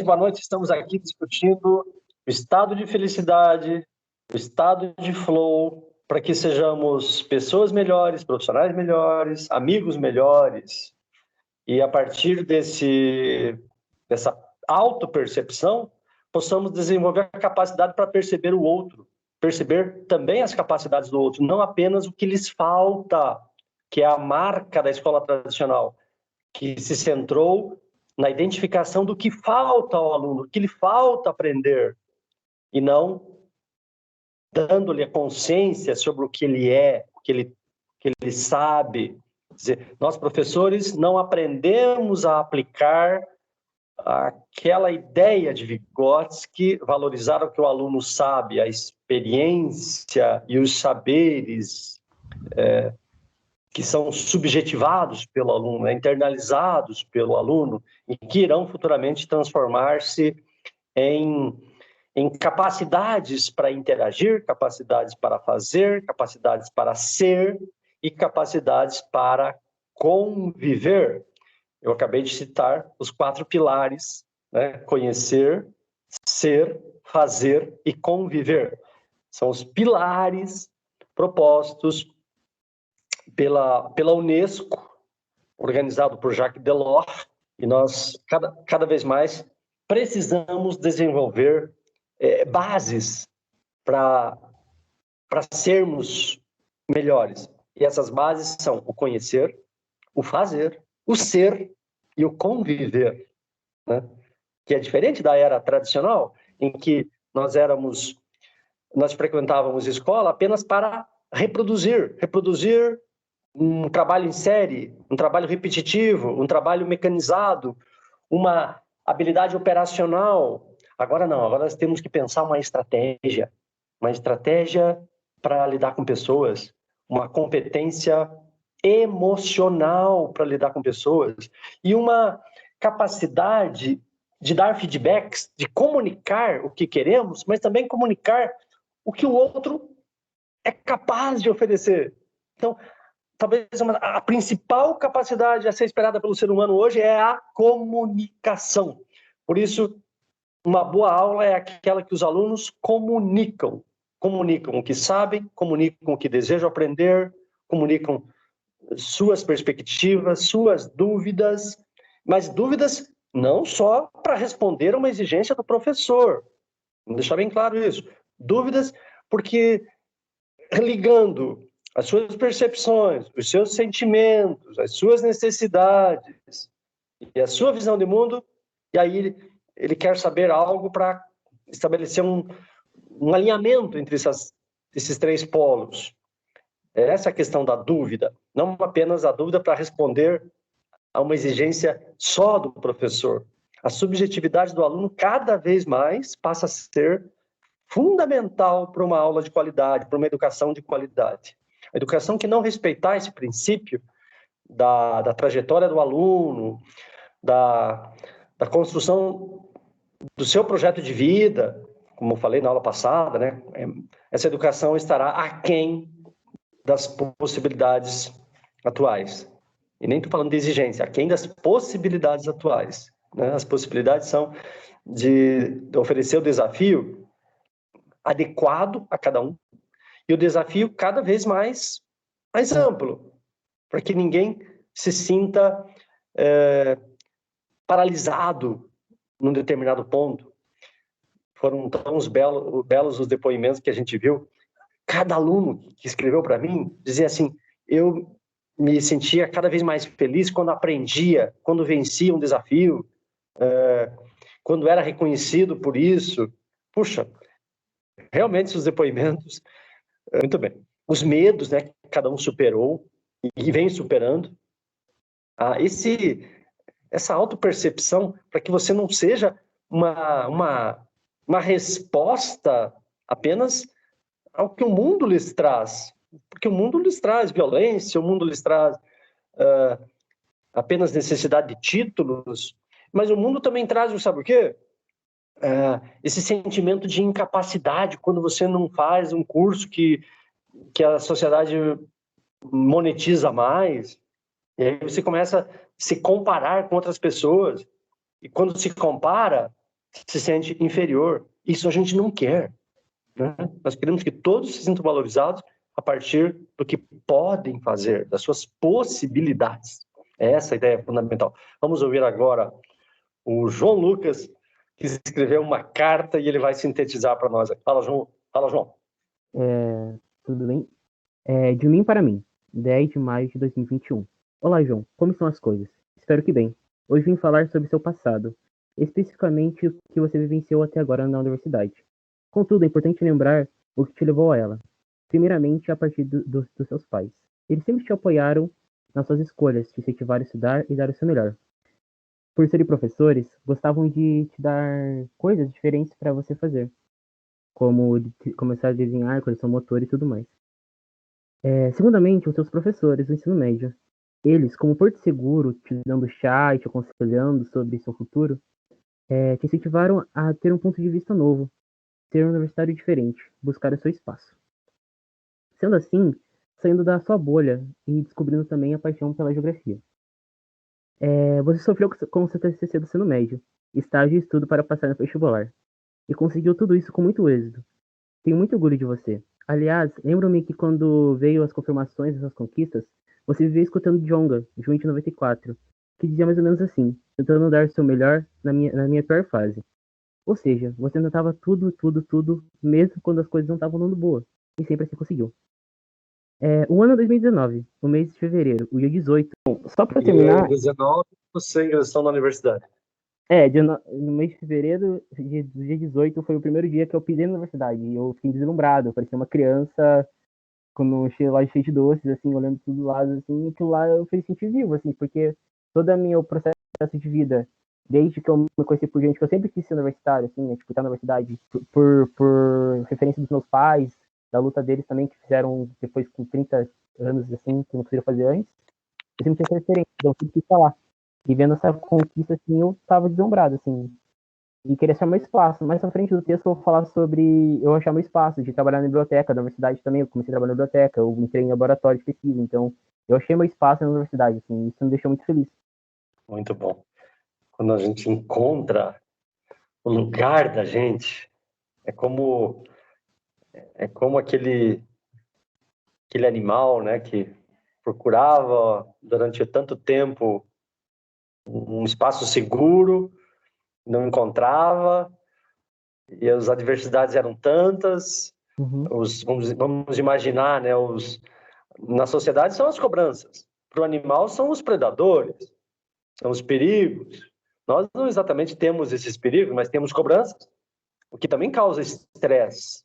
boa noite. Estamos aqui discutindo o estado de felicidade, o estado de flow, para que sejamos pessoas melhores, profissionais melhores, amigos melhores. E a partir dessa autopercepção, possamos desenvolver a capacidade para perceber o outro, perceber também as capacidades do outro, não apenas o que lhes falta, que é a marca da escola tradicional, que se centrou na identificação do que falta ao aluno, o que lhe falta aprender, e não dando-lhe a consciência sobre o que ele é, o que ele sabe. Quer dizer, nós, professores, não aprendemos a aplicar aquela ideia de Vygotsky, valorizar o que o aluno sabe, a experiência e os saberes que são subjetivados pelo aluno, internalizados pelo aluno, e que irão futuramente transformar-se em capacidades para interagir, capacidades para fazer, capacidades para ser e capacidades para conviver. Eu acabei de citar os 4 pilares, né? Conhecer, ser, fazer e conviver. São os pilares propostos pela Unesco, organizado por Jacques Delors, e nós, cada vez mais, precisamos desenvolver bases para sermos melhores. E essas bases são o conhecer, o fazer, o ser e o conviver, né? Que é diferente da era tradicional, em que nós frequentávamos escola apenas para reproduzir um trabalho em série, um trabalho repetitivo, um trabalho mecanizado, uma habilidade operacional. Agora não, agora nós temos que pensar uma estratégia para lidar com pessoas, uma competência emocional para lidar com pessoas e uma capacidade de dar feedbacks, de comunicar o que queremos, mas também comunicar o que o outro é capaz de oferecer. Então, talvez a principal capacidade a ser esperada pelo ser humano hoje é a comunicação. Por isso, uma boa aula é aquela que os alunos comunicam o que sabem, comunicam o que desejam aprender, comunicam suas perspectivas, suas dúvidas, mas dúvidas não só para responder a uma exigência do professor. Vamos deixar bem claro isso. Dúvidas porque ligando as suas percepções, os seus sentimentos, as suas necessidades e a sua visão de mundo, e aí ele quer saber algo para estabelecer um alinhamento entre esses 3 polos. Essa é a questão da dúvida, não apenas a dúvida para responder a uma exigência só do professor. A subjetividade do aluno cada vez mais passa a ser fundamental para uma aula de qualidade, para uma educação de qualidade. A educação que não respeitar esse princípio da trajetória do aluno, da construção do seu projeto de vida, como eu falei na aula passada, né? Essa educação estará aquém das possibilidades atuais. E nem estou falando de exigência, aquém das possibilidades atuais, né? As possibilidades são de oferecer o desafio adequado a cada um e o desafio cada vez mais amplo, para que ninguém se sinta paralisado num determinado ponto. Foram tão belos os depoimentos que a gente viu. Cada aluno que escreveu para mim dizia assim: eu me sentia cada vez mais feliz quando aprendia, quando vencia um desafio, quando era reconhecido por isso. Puxa, realmente os depoimentos, muito bem. Os medos, né, que cada um superou e vem superando. Essa autopercepção, para que você não seja uma resposta apenas ao que o mundo lhes traz. Porque o mundo lhes traz violência, o mundo lhes traz apenas necessidade de títulos, mas o mundo também traz, sabe o quê? Esse sentimento de incapacidade quando você não faz um curso que a sociedade monetiza mais, e aí você começa a se comparar com outras pessoas, e quando se compara, se sente inferior. Isso a gente não quer, né? Nós queremos que todos se sintam valorizados a partir do que podem fazer, das suas possibilidades. É essa a ideia fundamental. Vamos ouvir agora o João Lucas, que escreveu uma carta e ele vai sintetizar para nós. Fala, João. Fala, João. Tudo bem? De mim para mim, 10 de maio de 2021. Olá, João. Como estão as coisas? Espero que bem. Hoje vim falar sobre seu passado, especificamente o que você vivenciou até agora na universidade. Contudo, é importante lembrar o que te levou a ela. Primeiramente, a partir dos seus pais. Eles sempre te apoiaram nas suas escolhas, te incentivaram a estudar e dar o seu melhor. Por serem professores, gostavam de te dar coisas diferentes para você fazer, como começar a desenhar, correção motor e tudo mais. Segundamente, os seus professores do ensino médio. Eles, como porto seguro, te dando chá e te aconselhando sobre seu futuro, te incentivaram a ter um ponto de vista novo, ser um universitário diferente, buscar o seu espaço. Sendo assim, saindo da sua bolha e descobrindo também a paixão pela geografia. Você sofreu com o seu TCC do ensino médio, estágio e estudo para passar no vestibular, e conseguiu tudo isso com muito êxito. Tenho muito orgulho de você. Aliás, lembro-me que quando veio as confirmações dessas conquistas, você vivia escutando Djonga, junho de 94, que dizia mais ou menos assim, tentando dar o seu melhor na minha pior fase. Ou seja, você tentava tudo, mesmo quando as coisas não estavam dando boa, e sempre assim conseguiu. O ano 2019, o mês de fevereiro, o dia 18. Só para terminar. 19, você ingressou na universidade. No mês de fevereiro, do dia 18, foi o primeiro dia que eu pisei na universidade. E eu fiquei deslumbrado, eu parecia uma criança quando cheguei lá cheio de doces, assim, olhando tudo do lado, assim, aquilo lá eu fui sentir vivo, assim, porque todo o meu processo de vida, desde que eu me conheci por gente que eu sempre quis ser universitário, assim, né, tipo, estar na universidade, por referência dos meus pais, da luta deles também, que fizeram depois com 30 anos, assim, que não conseguiram fazer antes, eu sempre tinha essa referência, então eu sempre quis falar. E vendo essa conquista, assim, eu tava deslumbrado, assim, e queria achar meu espaço. Mais à frente do texto eu vou falar sobre eu achar meu espaço, de trabalhar na biblioteca da universidade também. Eu comecei a trabalhar na biblioteca, eu entrei em laboratório de pesquisa, então eu achei meu espaço na universidade, assim, isso me deixou muito feliz. Muito bom. Quando a gente encontra o lugar da gente, é como aquele animal, né, que procurava durante tanto tempo um espaço seguro, não encontrava, e as adversidades eram tantas. Uhum. Vamos imaginar, né, na sociedade são as cobranças, para o animal são os predadores, são os perigos. Nós não exatamente temos esses perigos, mas temos cobranças, o que também causa estresse.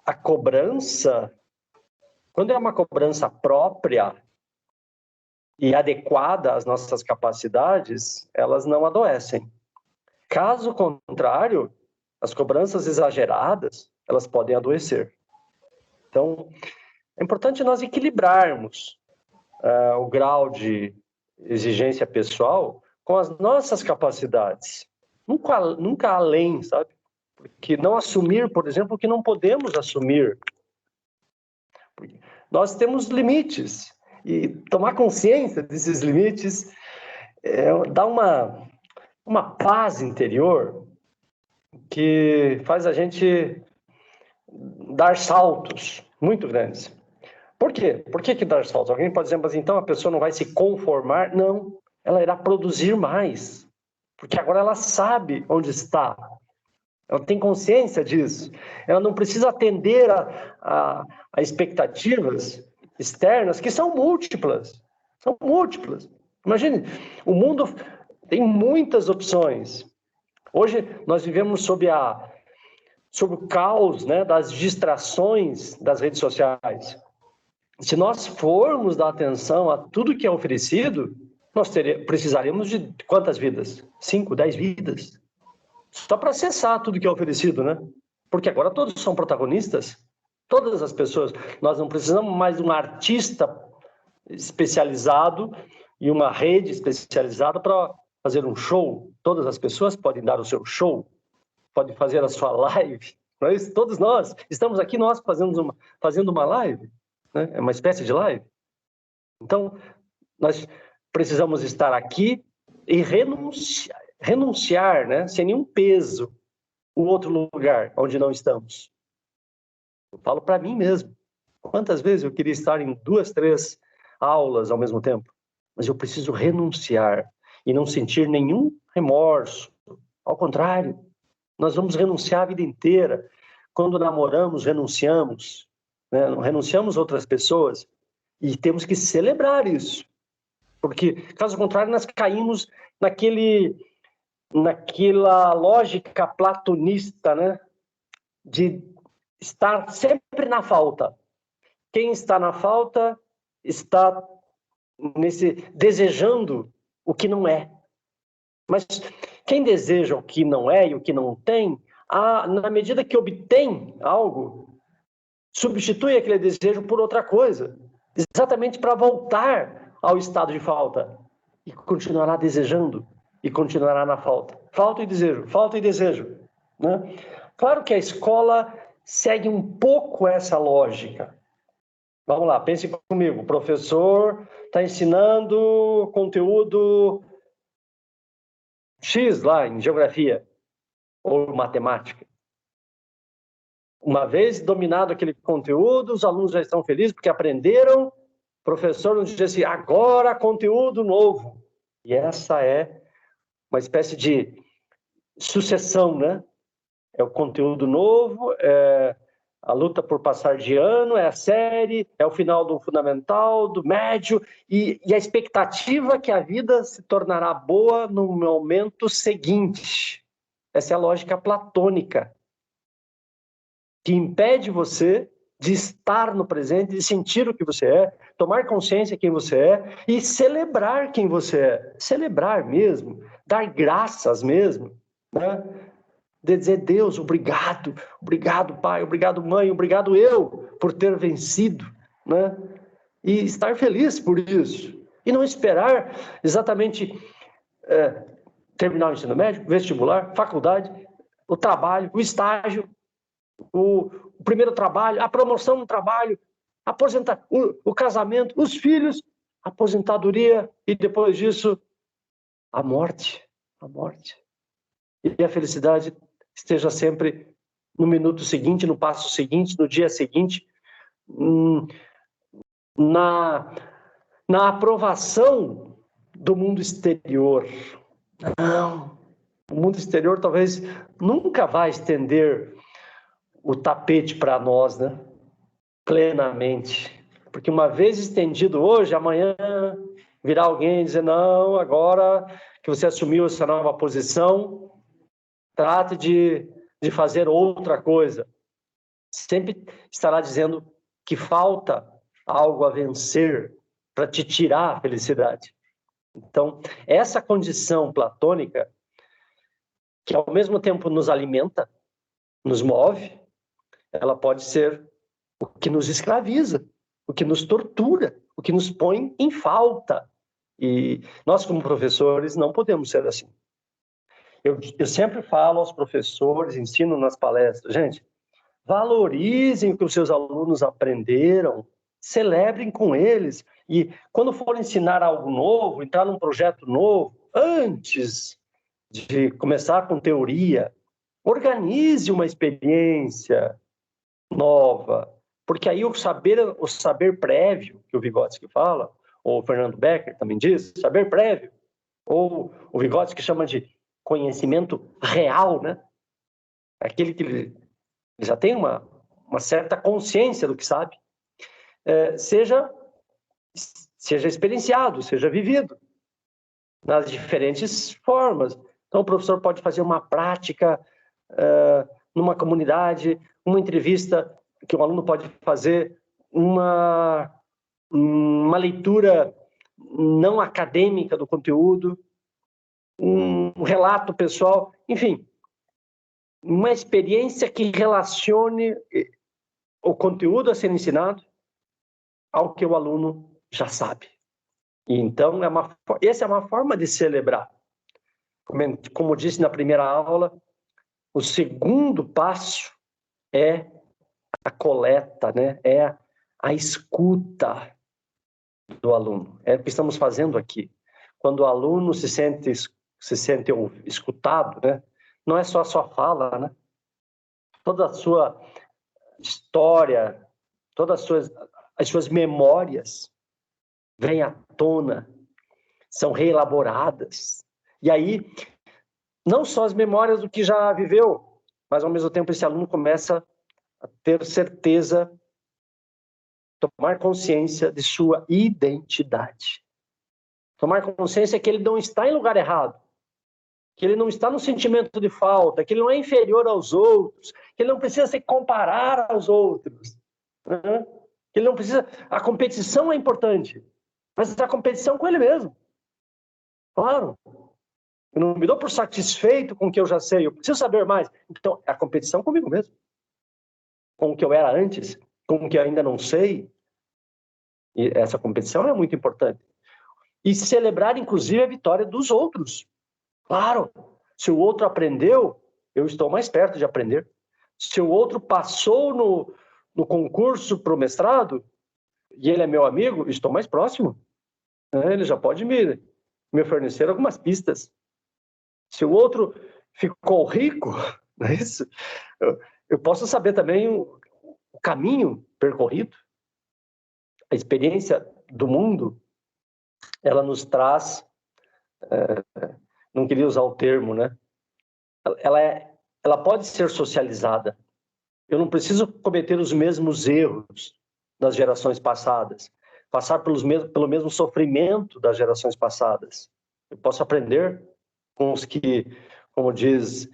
A cobrança, quando é uma cobrança própria e adequada às nossas capacidades, elas não adoecem. Caso contrário, as cobranças exageradas, elas podem adoecer. Então, é importante nós equilibrarmos o grau de exigência pessoal com as nossas capacidades. Nunca além, sabe? Porque não assumir, por exemplo, o que não podemos assumir. Nós temos limites. E tomar consciência desses limites dá uma paz interior que faz a gente dar saltos muito grandes. Por quê? Por que dar saltos? Alguém pode dizer, mas então a pessoa não vai se conformar? Não, ela irá produzir mais, porque agora ela sabe onde está. Ela tem consciência disso. Ela não precisa atender a expectativas externas, que são múltiplas. São múltiplas. Imagine, o mundo tem muitas opções. Hoje nós vivemos sob o caos, né, das distrações das redes sociais. Se nós formos dar atenção a tudo que é oferecido, nós precisaríamos de quantas vidas? 5, 10 vidas. Só para acessar tudo que é oferecido, né? Porque agora todos são protagonistas. Todas as pessoas. Nós não precisamos mais de um artista especializado e uma rede especializada para fazer um show. Todas as pessoas podem dar o seu show, podem fazer a sua live. Não é isso? Todos nós estamos aqui, nós fazendo uma live, né? É uma espécie de live. Então, nós precisamos estar aqui e renunciar. renunciar, né, sem nenhum peso, o outro lugar onde não estamos. Eu falo para mim mesmo. Quantas vezes eu queria estar em 2, 3 aulas ao mesmo tempo? Mas eu preciso renunciar e não sentir nenhum remorso. Ao contrário, nós vamos renunciar a vida inteira. Quando namoramos, renunciamos, né? Renunciamos a outras pessoas e temos que celebrar isso. Porque, caso contrário, nós caímos naquela lógica platonista, né? De estar sempre na falta. Quem está na falta está desejando o que não é. Mas quem deseja o que não é e o que não tem, na medida que obtém algo, substitui aquele desejo por outra coisa, exatamente para voltar ao estado de falta. E continuará desejando, e continuará na falta. Falta e desejo. Né? Claro que a escola segue um pouco essa lógica. Vamos lá, pense comigo. O professor está ensinando conteúdo X lá em geografia ou matemática. Uma vez dominado aquele conteúdo, os alunos já estão felizes porque aprenderam. O professor nos diz assim, agora conteúdo novo. E essa é uma espécie de sucessão, né? É o conteúdo novo, é a luta por passar de ano, é a série, é o final do fundamental, do médio, e a expectativa que a vida se tornará boa no momento seguinte. Essa é a lógica platônica, que impede você de estar no presente, de sentir o que você é, tomar consciência de quem você é e celebrar quem você é. Celebrar mesmo, dar graças mesmo, né? De dizer, Deus, obrigado, obrigado, Pai, obrigado, Mãe, obrigado eu por ter vencido, né? E estar feliz por isso. E não esperar exatamente terminar o ensino médio, vestibular, faculdade, o trabalho, o estágio, o primeiro trabalho, a promoção no trabalho, o casamento, os filhos, a aposentadoria e depois disso a morte. A morte. E a felicidade esteja sempre no minuto seguinte, no passo seguinte, no dia seguinte, na aprovação do mundo exterior. Não, o mundo exterior talvez nunca vai estender o tapete para nós, né? Plenamente. Porque uma vez estendido hoje, amanhã virá alguém e dizer, não, agora que você assumiu essa nova posição, trate de fazer outra coisa. Sempre estará dizendo que falta algo a vencer para te tirar a felicidade. Então, essa condição platônica, que ao mesmo tempo nos alimenta, nos move, ela pode ser o que nos escraviza, o que nos tortura, o que nos põe em falta. E nós, como professores, não podemos ser assim. Eu sempre falo aos professores, ensino nas palestras, gente, valorizem o que os seus alunos aprenderam, celebrem com eles. E quando for ensinar algo novo, entrar num projeto novo, antes de começar com teoria, organize uma experiência nova, porque aí o saber prévio, que o Vygotsky fala, ou o Fernando Becker também diz, saber prévio, ou o Vygotsky chama de conhecimento real, né? Aquele que já tem uma certa consciência do que sabe, seja experienciado, seja vivido nas diferentes formas. Então, o professor pode fazer uma prática numa comunidade, uma entrevista que o aluno pode fazer, uma leitura não acadêmica do conteúdo, um relato pessoal, enfim, uma experiência que relacione o conteúdo a ser ensinado ao que o aluno já sabe. E então, essa é uma forma de celebrar. Como disse na primeira aula, o segundo passo é a coleta, né? É a escuta do aluno. É o que estamos fazendo aqui. Quando o aluno se sente se sente escutado, né? Não é só a sua fala, né? Toda a sua história, todas as suas memórias vêm à tona, são reelaboradas. E aí, não só as memórias do que já viveu, mas ao mesmo tempo esse aluno começa a ter certeza, tomar consciência de sua identidade. Tomar consciência que ele não está em lugar errado, que ele não está no sentimento de falta, que ele não é inferior aos outros, que ele não precisa se comparar aos outros, né? Que ele não precisa... A competição é importante, mas a competição com ele mesmo. Claro. Eu não me dou por satisfeito com o que eu já sei, eu preciso saber mais. Então, é a competição comigo mesmo. Com o que eu era antes, com o que eu ainda não sei. E essa competição é muito importante. E celebrar, inclusive, a vitória dos outros. Claro, se o outro aprendeu, eu estou mais perto de aprender. Se o outro passou no concurso para o mestrado, e ele é meu amigo, estou mais próximo. Ele já pode me fornecer algumas pistas. Se o outro ficou rico, não é isso? Eu posso saber também o caminho percorrido. A experiência do mundo, ela nos traz, não queria usar o termo, né? Ela pode ser socializada. Eu não preciso cometer os mesmos erros das gerações passadas, passar pelo mesmo sofrimento das gerações passadas. Eu posso aprender com os que, como diz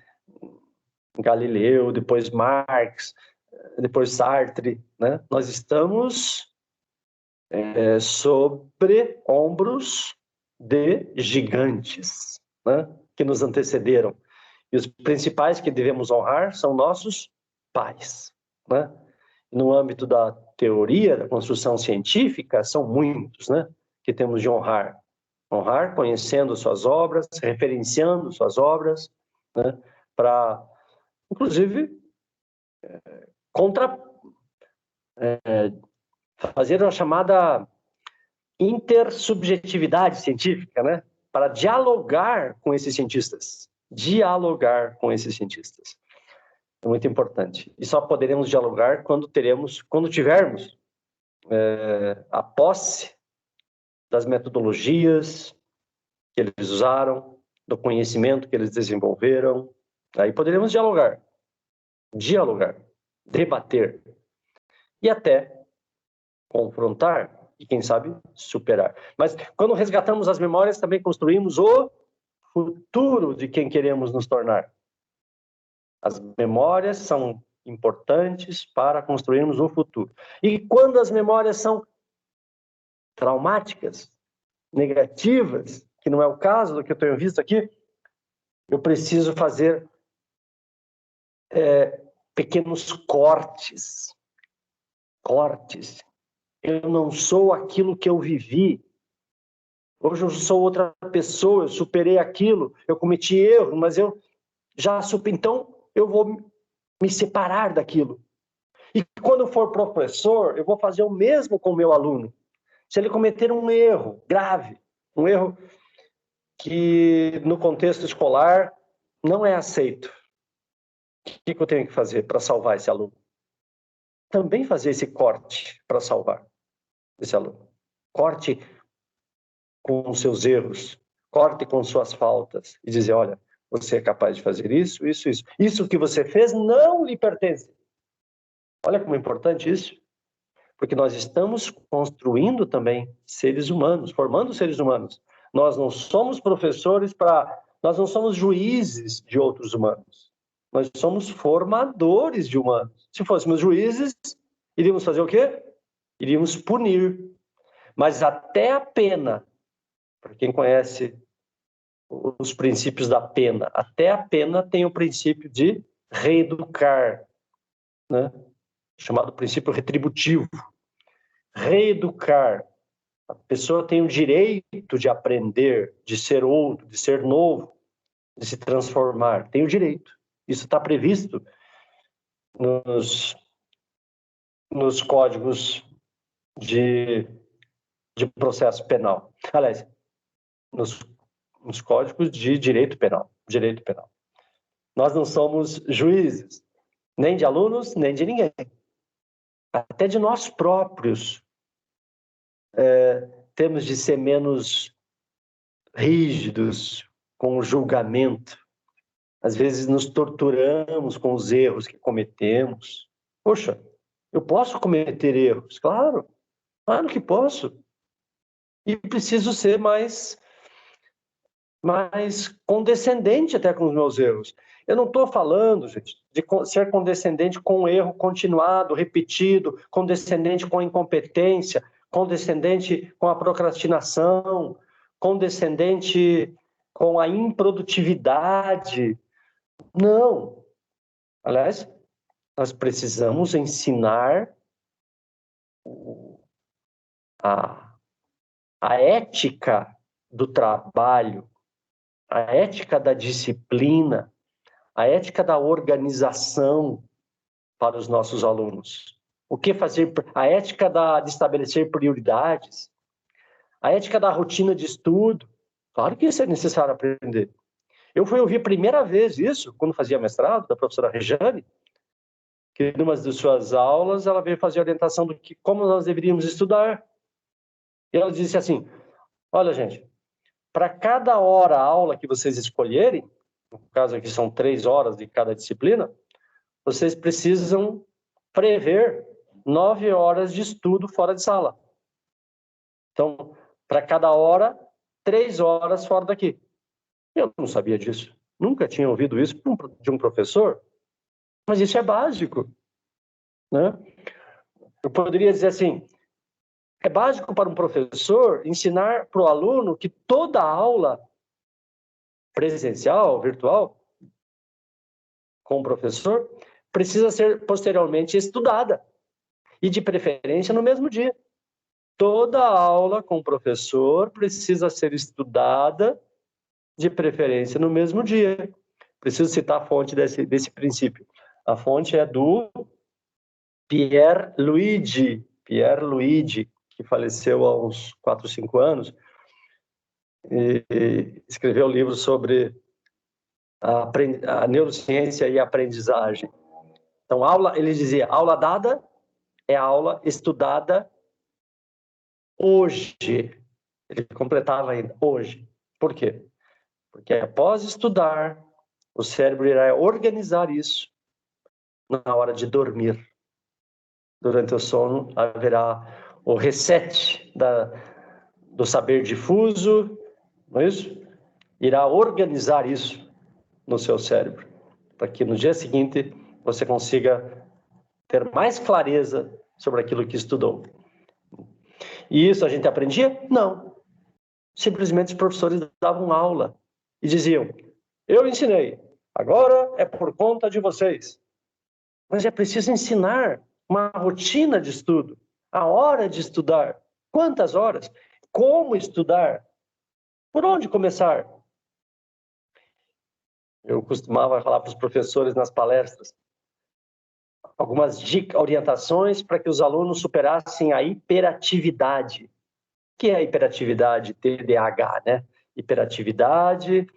Galileu, depois Marx, depois Sartre, né? Nós estamos sobre ombros de gigantes, né? Que nos antecederam. E os principais que devemos honrar são nossos pais, né? No âmbito da teoria, da construção científica, são muitos, né? Que temos de honrar. Honrar conhecendo suas obras, referenciando suas obras, né? Para, inclusive, fazer a chamada intersubjetividade científica, né? Para dialogar com esses cientistas. Dialogar com esses cientistas. É muito importante. E só poderemos dialogar quando tivermos a posse das metodologias que eles usaram, do conhecimento que eles desenvolveram. Aí poderemos dialogar, debater e até confrontar e, quem sabe, superar. Mas quando resgatamos as memórias, também construímos o futuro de quem queremos nos tornar. As memórias são importantes para construirmos um futuro. E quando as memórias são traumáticas, negativas, que não é o caso do que eu tenho visto aqui, eu preciso fazer pequenos cortes. Eu não sou aquilo que eu vivi. Hoje eu sou outra pessoa, eu superei aquilo, eu cometi erro, mas eu já superei. Então, eu vou me separar daquilo. E quando eu for professor, eu vou fazer o mesmo com o meu aluno. Se ele cometer um erro grave, um erro que no contexto escolar não é aceito, o que eu tenho que fazer para salvar esse aluno? Também fazer esse corte para salvar esse aluno. Corte com os seus erros, corte com suas faltas e dizer, olha, você é capaz de fazer isso. Isso que você fez não lhe pertence. Olha como é importante isso. Porque nós estamos construindo também seres humanos, formando seres humanos. Nós não somos professores nós não somos juízes de outros humanos. Nós somos formadores de humanos. Se fôssemos juízes, iríamos fazer o quê? Iríamos punir. Mas até a pena, para quem conhece os princípios da pena, até a pena tem o princípio de reeducar, né? Chamado princípio retributivo. Reeducar. A pessoa tem o direito de aprender, de ser outro, de ser novo, de se transformar. Tem o direito. Isso está previsto nos códigos de processo penal. Aliás, nos códigos de direito penal. Nós não somos juízes, nem de alunos, nem de ninguém. Até de nós próprios temos de ser menos rígidos com o julgamento. Às vezes nos torturamos com os erros que cometemos. Poxa, eu posso cometer erros? Claro que posso. E preciso ser mais condescendente até com os meus erros. Eu não estou falando, gente, de ser condescendente com o erro continuado, repetido, condescendente com a incompetência, condescendente com a procrastinação, condescendente com a improdutividade. Não. Aliás, nós precisamos ensinar a ética do trabalho, a ética da disciplina, a ética da organização para os nossos alunos. O que fazer? A ética de estabelecer prioridades, a ética da rotina de estudo. Claro que isso é necessário aprender. Eu fui ouvir a primeira vez isso, quando fazia mestrado, da professora Rejane, que em uma de suas aulas ela veio fazer a orientação do que como nós deveríamos estudar. E ela disse assim, olha, gente, para cada hora aula que vocês escolherem, no caso aqui são 3 horas de cada disciplina, vocês precisam prever 9 horas de estudo fora de sala. Então, para cada hora, 3 horas fora daqui. Eu não sabia disso. Nunca tinha ouvido isso de um professor, mas isso é básico, né? Eu poderia dizer assim, é básico para um professor ensinar para o aluno que toda aula presencial, virtual, com o professor, precisa ser posteriormente estudada, e de preferência no mesmo dia. Toda aula com o professor precisa ser estudada, de preferência no mesmo dia. Preciso citar a fonte desse princípio. A fonte é do Pierluigi, que faleceu há uns 4, 5 anos, e escreveu um livro sobre a neurociência e a aprendizagem. Então, ele dizia, aula dada é aula estudada hoje. Ele completava ainda, hoje. Por quê? Porque após estudar, o cérebro irá organizar isso na hora de dormir. Durante o sono, haverá o reset do saber difuso, não é isso? Irá organizar isso no seu cérebro, para que no dia seguinte você consiga ter mais clareza sobre aquilo que estudou. E isso a gente aprendia? Não. Simplesmente os professores davam aula e diziam, eu ensinei, agora é por conta de vocês. Mas é preciso ensinar uma rotina de estudo, a hora de estudar, quantas horas, como estudar, por onde começar. Eu costumava falar para os professores nas palestras algumas dicas, orientações para que os alunos superassem a hiperatividade. O que é a hiperatividade? TDAH, né? Hiperatividade,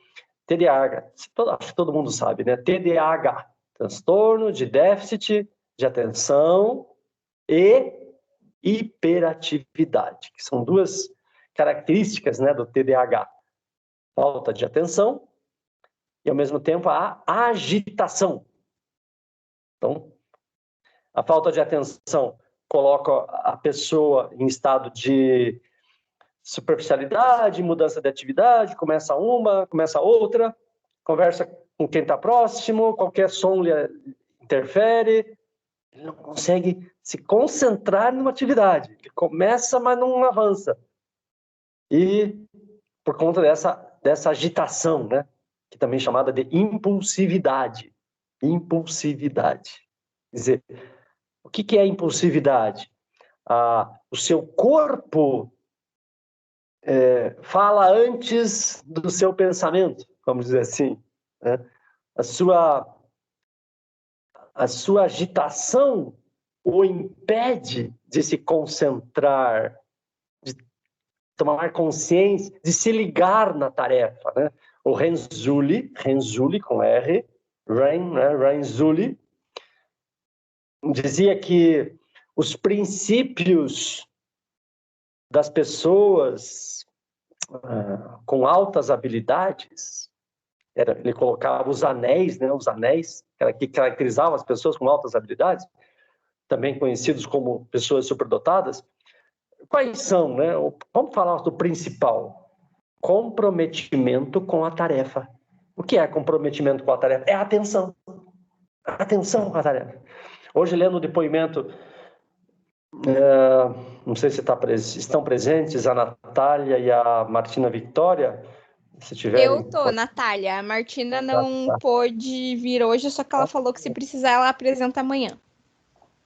TDAH, acho que todo mundo sabe, né? TDAH, transtorno de déficit de atenção e hiperatividade, que são 2 características, né, do TDAH. Falta de atenção e, ao mesmo tempo, a agitação. Então, a falta de atenção coloca a pessoa em estado de superficialidade, mudança de atividade, começa uma, começa outra, conversa com quem está próximo, qualquer som lhe interfere, ele não consegue se concentrar numa atividade. Ele começa, mas não avança. E por conta dessa agitação, né? Que também é chamada de impulsividade. Impulsividade. Quer dizer, o que é impulsividade? O seu corpo fala antes do seu pensamento, vamos dizer assim, né? A sua agitação o impede de se concentrar, de tomar consciência, de se ligar na tarefa, né? O Renzulli com R, Renzulli, dizia que os princípios das pessoas com altas habilidades, ele colocava os anéis, né? Os anéis que caracterizavam as pessoas com altas habilidades, também conhecidos como pessoas superdotadas. Quais são, né? Vamos falar do principal. Comprometimento com a tarefa. O que é comprometimento com a tarefa? É a atenção. Atenção com a tarefa. Hoje, lendo o depoimento, não sei se estão presentes a Natália e a Martina Victória, se tiverem... Eu tô, Natália. A Martina não pôde vir hoje, só que ela falou que se precisar, ela apresenta amanhã.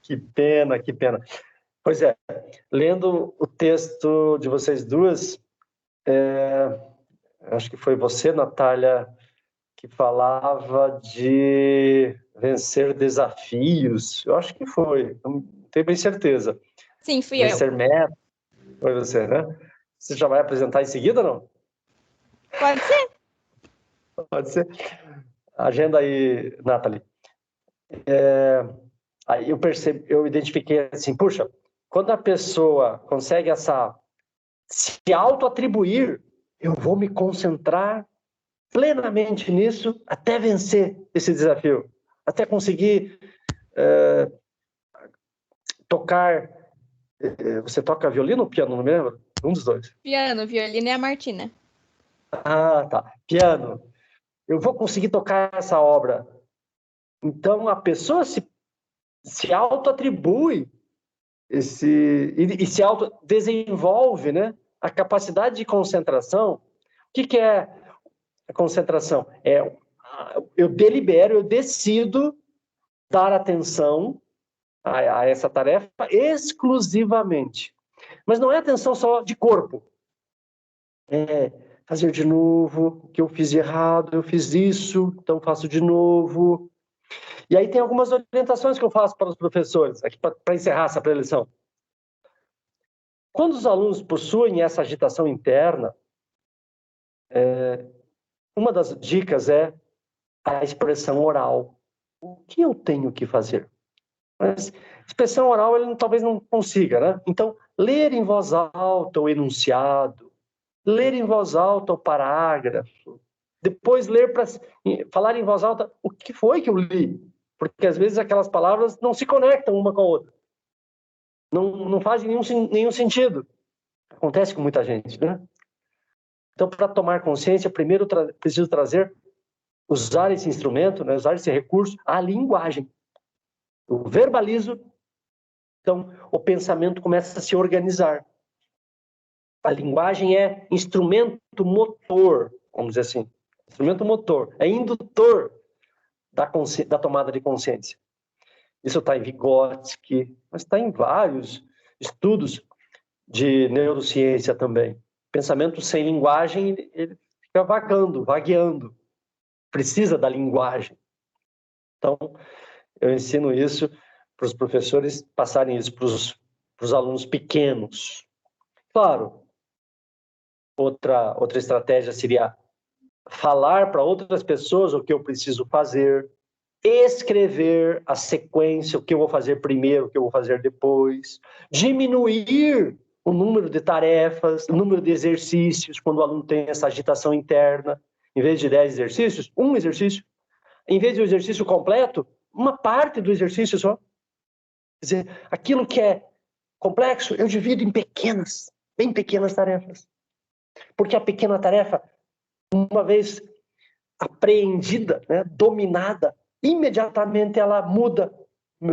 Que pena, que pena. Pois é, lendo o texto de vocês duas, acho que foi você, Natália, que falava de vencer desafios. Eu acho que foi, não tenho bem certeza. Sim, fui vencer metas. Foi você, né? Você já vai apresentar em seguida, não? Pode ser. Pode ser. Agenda aí, Nathalie. Aí eu identifiquei assim, puxa, quando a pessoa consegue se auto-atribuir, eu vou me concentrar plenamente nisso até vencer esse desafio, até conseguir tocar. Você toca violino ou piano, não me lembro? Um dos dois. Piano, violino é a Martina. Ah, tá. Piano. Eu vou conseguir tocar essa obra. Então, a pessoa se auto-atribui e se auto-desenvolve, né? A capacidade de concentração. O que é a concentração? Eu delibero, eu decido dar atenção a essa tarefa exclusivamente. Mas não é atenção só de corpo. É fazer de novo, o que eu fiz de errado, eu fiz isso, então faço de novo. E aí tem algumas orientações que eu faço para os professores, aqui para encerrar essa preleção. Quando os alunos possuem essa agitação interna, uma das dicas é a expressão oral. O que eu tenho que fazer? Mas expressão oral ele talvez não consiga, né? Então, ler em voz alta o enunciado, ler em voz alta o parágrafo, depois falar em voz alta o que foi que eu li, porque às vezes aquelas palavras não se conectam uma com a outra, não fazem nenhum sentido. Acontece com muita gente, né? Então, para tomar consciência, primeiro preciso usar esse instrumento, né, usar esse recurso, a linguagem. Eu verbalizo, então o pensamento começa a se organizar. A linguagem é instrumento motor, vamos dizer assim. Instrumento motor, é indutor da tomada de consciência. Isso está em Vygotsky, mas está em vários estudos de neurociência também. Pensamento sem linguagem, ele fica vagueando. Precisa da linguagem. Então, eu ensino isso para os professores passarem isso para os alunos pequenos. Claro, outra estratégia seria falar para outras pessoas o que eu preciso fazer, escrever a sequência, o que eu vou fazer primeiro, o que eu vou fazer depois, diminuir o número de tarefas, o número de exercícios, quando o aluno tem essa agitação interna. Em vez de 10 exercícios, um exercício. Em vez de um exercício completo, uma parte do exercício só. Quer dizer, aquilo que é complexo, eu divido em bem pequenas tarefas. Porque a pequena tarefa, uma vez apreendida, né, dominada, imediatamente ela muda a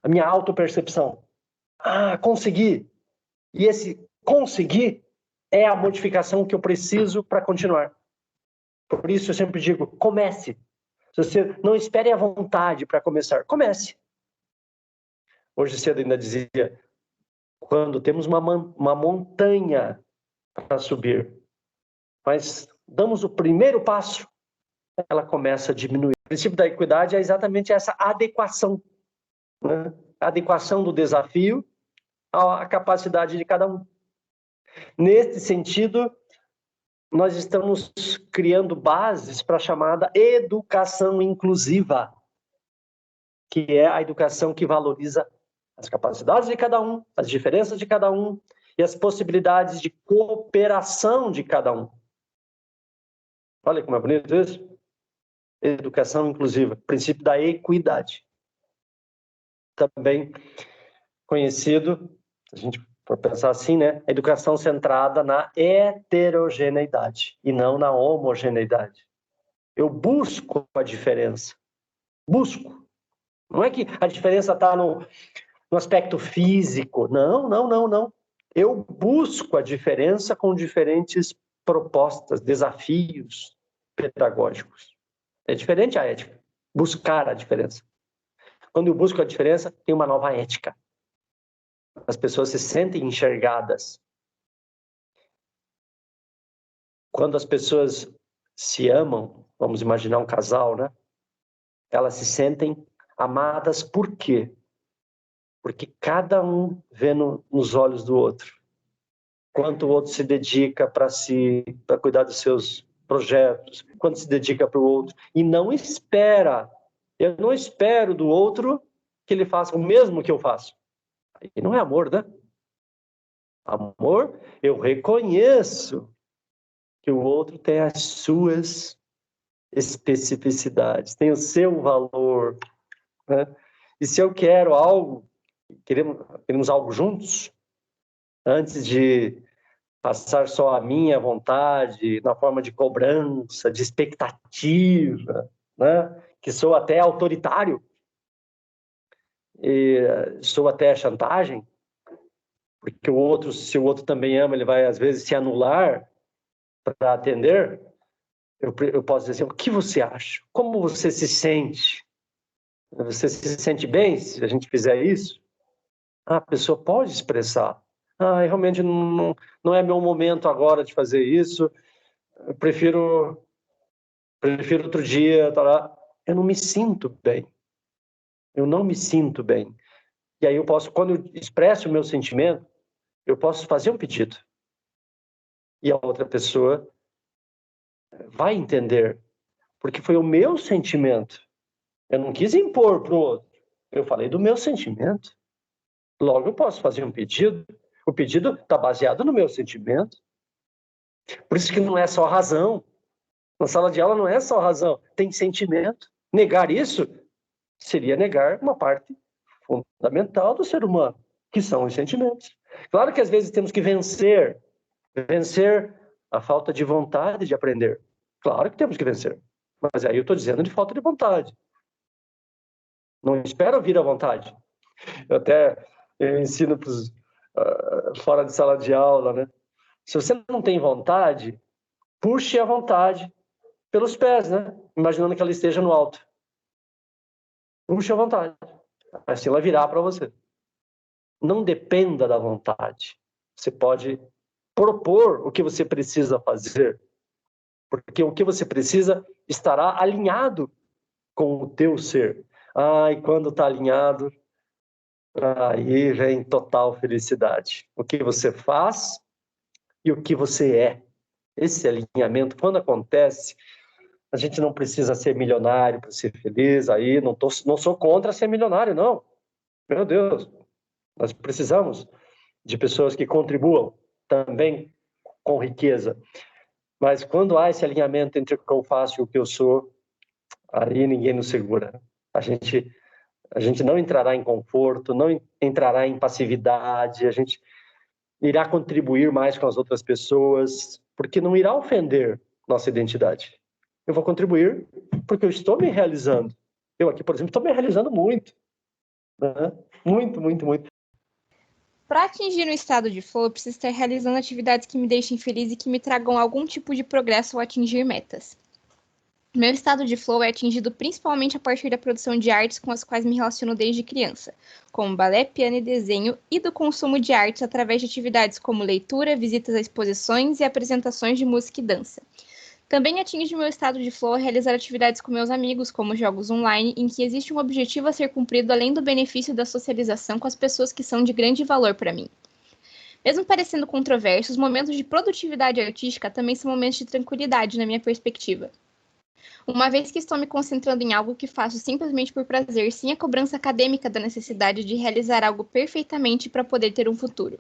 minha autopercepção. Ah, consegui. E esse conseguir é a modificação que eu preciso para continuar. Por isso eu sempre digo, comece. Se você não espere a vontade para começar, comece. Hoje cedo ainda dizia, quando temos uma montanha para subir, mas damos o primeiro passo, ela começa a diminuir. O princípio da equidade é exatamente essa adequação, né? A adequação do desafio à capacidade de cada um. Nesse sentido, nós estamos criando bases para a chamada educação inclusiva, que é a educação que valoriza as capacidades de cada um, as diferenças de cada um e as possibilidades de cooperação de cada um. Olha como é bonito isso. Educação inclusiva, princípio da equidade. Também conhecido, a gente for pensar assim, né? Educação centrada na heterogeneidade e não na homogeneidade. Eu busco a diferença. Busco. Não é que a diferença está no aspecto físico. Não, não, não, não. Eu busco a diferença com diferentes propostas, desafios pedagógicos. É diferente a ética. Buscar a diferença. Quando eu busco a diferença, tem uma nova ética. As pessoas se sentem enxergadas. Quando as pessoas se amam, vamos imaginar um casal, né? Elas se sentem amadas por quê? Porque cada um vê nos olhos do outro. Quanto o outro se dedica para cuidar dos seus projetos, quanto se dedica para o outro. E não espera. Eu não espero do outro que ele faça o mesmo que eu faço. E não é amor, né? Amor, eu reconheço que o outro tem as suas especificidades, tem o seu valor, né? E se eu quero algo, queremos algo juntos, antes de passar só a minha vontade, na forma de cobrança, de expectativa, né? Que sou até autoritário, e sou até chantagem, porque se o outro também ama, ele vai às vezes se anular para atender. Eu posso dizer assim, o que você acha? Como você se sente? Você se sente bem se a gente fizer isso? A pessoa pode expressar. Realmente não é meu momento agora de fazer isso. Eu prefiro outro dia. Tá. Eu não me sinto bem. Eu não me sinto bem. E aí quando eu expresso o meu sentimento, eu posso fazer um pedido. E a outra pessoa vai entender. Porque foi o meu sentimento. Eu não quis impor para o outro. Eu falei do meu sentimento. Logo, eu posso fazer um pedido. O pedido está baseado no meu sentimento. Por isso que não é só razão. Na sala de aula não é só razão, tem sentimento. Negar isso seria negar uma parte fundamental do ser humano, que são os sentimentos. Claro que às vezes temos que vencer a falta de vontade de aprender. Claro que temos que vencer. Mas aí eu estou dizendo de falta de vontade. Não espero vir à vontade. Eu ensino fora de sala de aula, né? Se você não tem vontade, puxe a vontade pelos pés, né? Imaginando que ela esteja no alto. Puxe a vontade. Assim ela virá para você. Não dependa da vontade. Você pode propor o que você precisa fazer, porque o que você precisa estará alinhado com o teu ser. E quando está alinhado, aí vem total felicidade. O que você faz e o que você é. Esse alinhamento, quando acontece, a gente não precisa ser milionário para ser feliz. Aí não sou contra ser milionário, não. Meu Deus, nós precisamos de pessoas que contribuam também com riqueza. Mas quando há esse alinhamento entre o que eu faço e o que eu sou, aí ninguém nos segura. A gente não entrará em conforto, não entrará em passividade, a gente irá contribuir mais com as outras pessoas, porque não irá ofender nossa identidade. Eu vou contribuir porque eu estou me realizando. Eu aqui, por exemplo, estou me realizando muito. Né? Muito, muito, muito. Para atingir um estado de flow, eu preciso estar realizando atividades que me deixem feliz e que me tragam algum tipo de progresso ao atingir metas. Meu estado de flow é atingido principalmente a partir da produção de artes com as quais me relaciono desde criança, como balé, piano e desenho, e do consumo de artes através de atividades como leitura, visitas a exposições e apresentações de música e dança. Também atinge meu estado de flow a realizar atividades com meus amigos, como jogos online, em que existe um objetivo a ser cumprido além do benefício da socialização com as pessoas que são de grande valor para mim. Mesmo parecendo controverso, os momentos de produtividade artística também são momentos de tranquilidade, na minha perspectiva. Uma vez que estou me concentrando em algo que faço simplesmente por prazer, sem a cobrança acadêmica da necessidade de realizar algo perfeitamente para poder ter um futuro.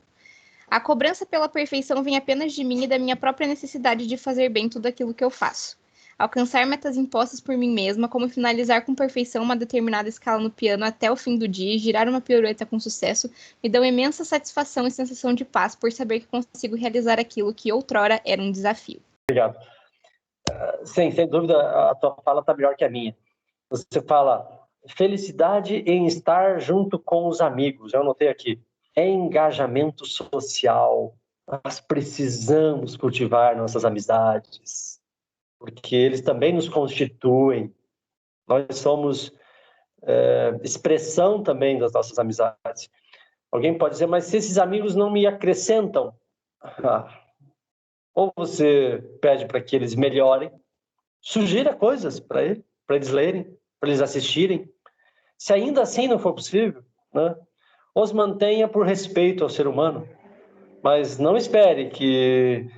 A cobrança pela perfeição vem apenas de mim e da minha própria necessidade de fazer bem tudo aquilo que eu faço. Alcançar metas impostas por mim mesma, como finalizar com perfeição uma determinada escala no piano até o fim do dia e girar uma pirueta com sucesso, me dão imensa satisfação e sensação de paz por saber que consigo realizar aquilo que outrora era um desafio. Obrigado. Sem dúvida, a tua fala está melhor que a minha. Você fala felicidade em estar junto com os amigos. Eu anotei aqui. É engajamento social. Nós precisamos cultivar nossas amizades, porque eles também nos constituem. Nós somos expressão também das nossas amizades. Alguém pode dizer, mas se esses amigos não me acrescentam, ou você pede para que eles melhorem, sugira coisas para eles lerem, para eles assistirem. Se ainda assim não for possível, né, os mantenha por respeito ao ser humano, mas não espere que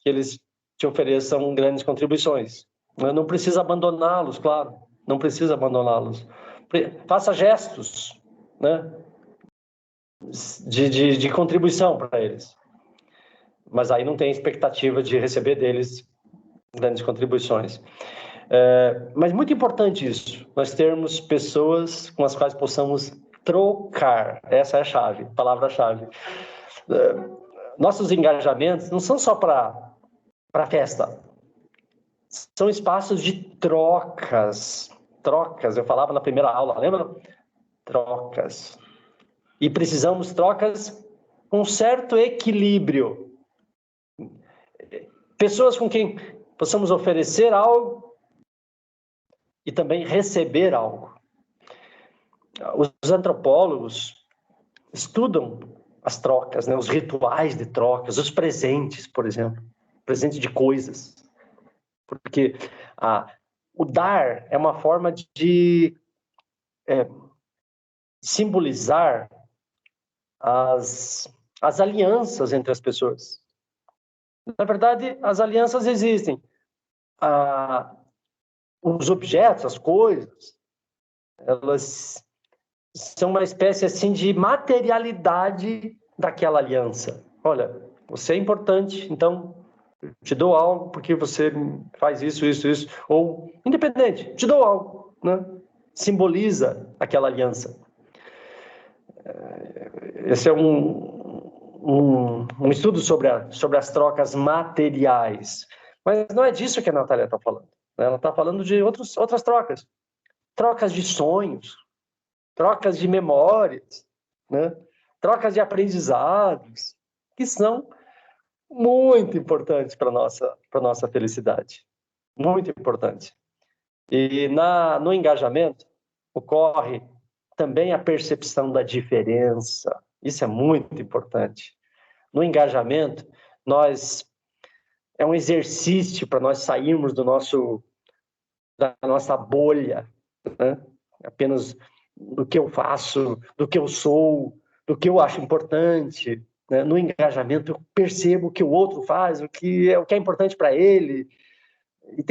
eles te ofereçam grandes contribuições. Não precisa abandoná-los, claro, não precisa abandoná-los. Faça gestos, né, de contribuição para eles. Mas aí não tem expectativa de receber deles grandes contribuições. Mas muito importante isso, nós termos pessoas com as quais possamos trocar. Essa é a chave, a palavra-chave. Nossos engajamentos não são só para festa, são espaços de trocas. Trocas, eu falava na primeira aula, lembra? Trocas. E precisamos trocas com certo equilíbrio. Pessoas com quem possamos oferecer algo e também receber algo. Os antropólogos estudam as trocas, né? Os rituais de trocas, os presentes, por exemplo, presente de coisas. Porque o dar é uma forma de simbolizar as alianças entre as pessoas. Na verdade, as alianças existem. Os objetos, as coisas, elas são uma espécie assim de materialidade daquela aliança. Olha, você é importante, então eu te dou algo porque você faz isso. Ou, independente, te dou algo, né? Simboliza aquela aliança. Esse é um estudo sobre as trocas materiais. Mas não é disso que a Natália está falando. Ela está falando de outras trocas. Trocas de sonhos, trocas de memórias, né? Trocas de aprendizados, que são muito importantes para a nossa felicidade. Muito importante. E no engajamento ocorre também a percepção da diferença. Isso é muito importante. No engajamento, é um exercício para nós sairmos da nossa bolha, né? Apenas do que eu faço, do que eu sou, do que eu acho importante, né? No engajamento, eu percebo o que o outro faz, o que é importante para ele, e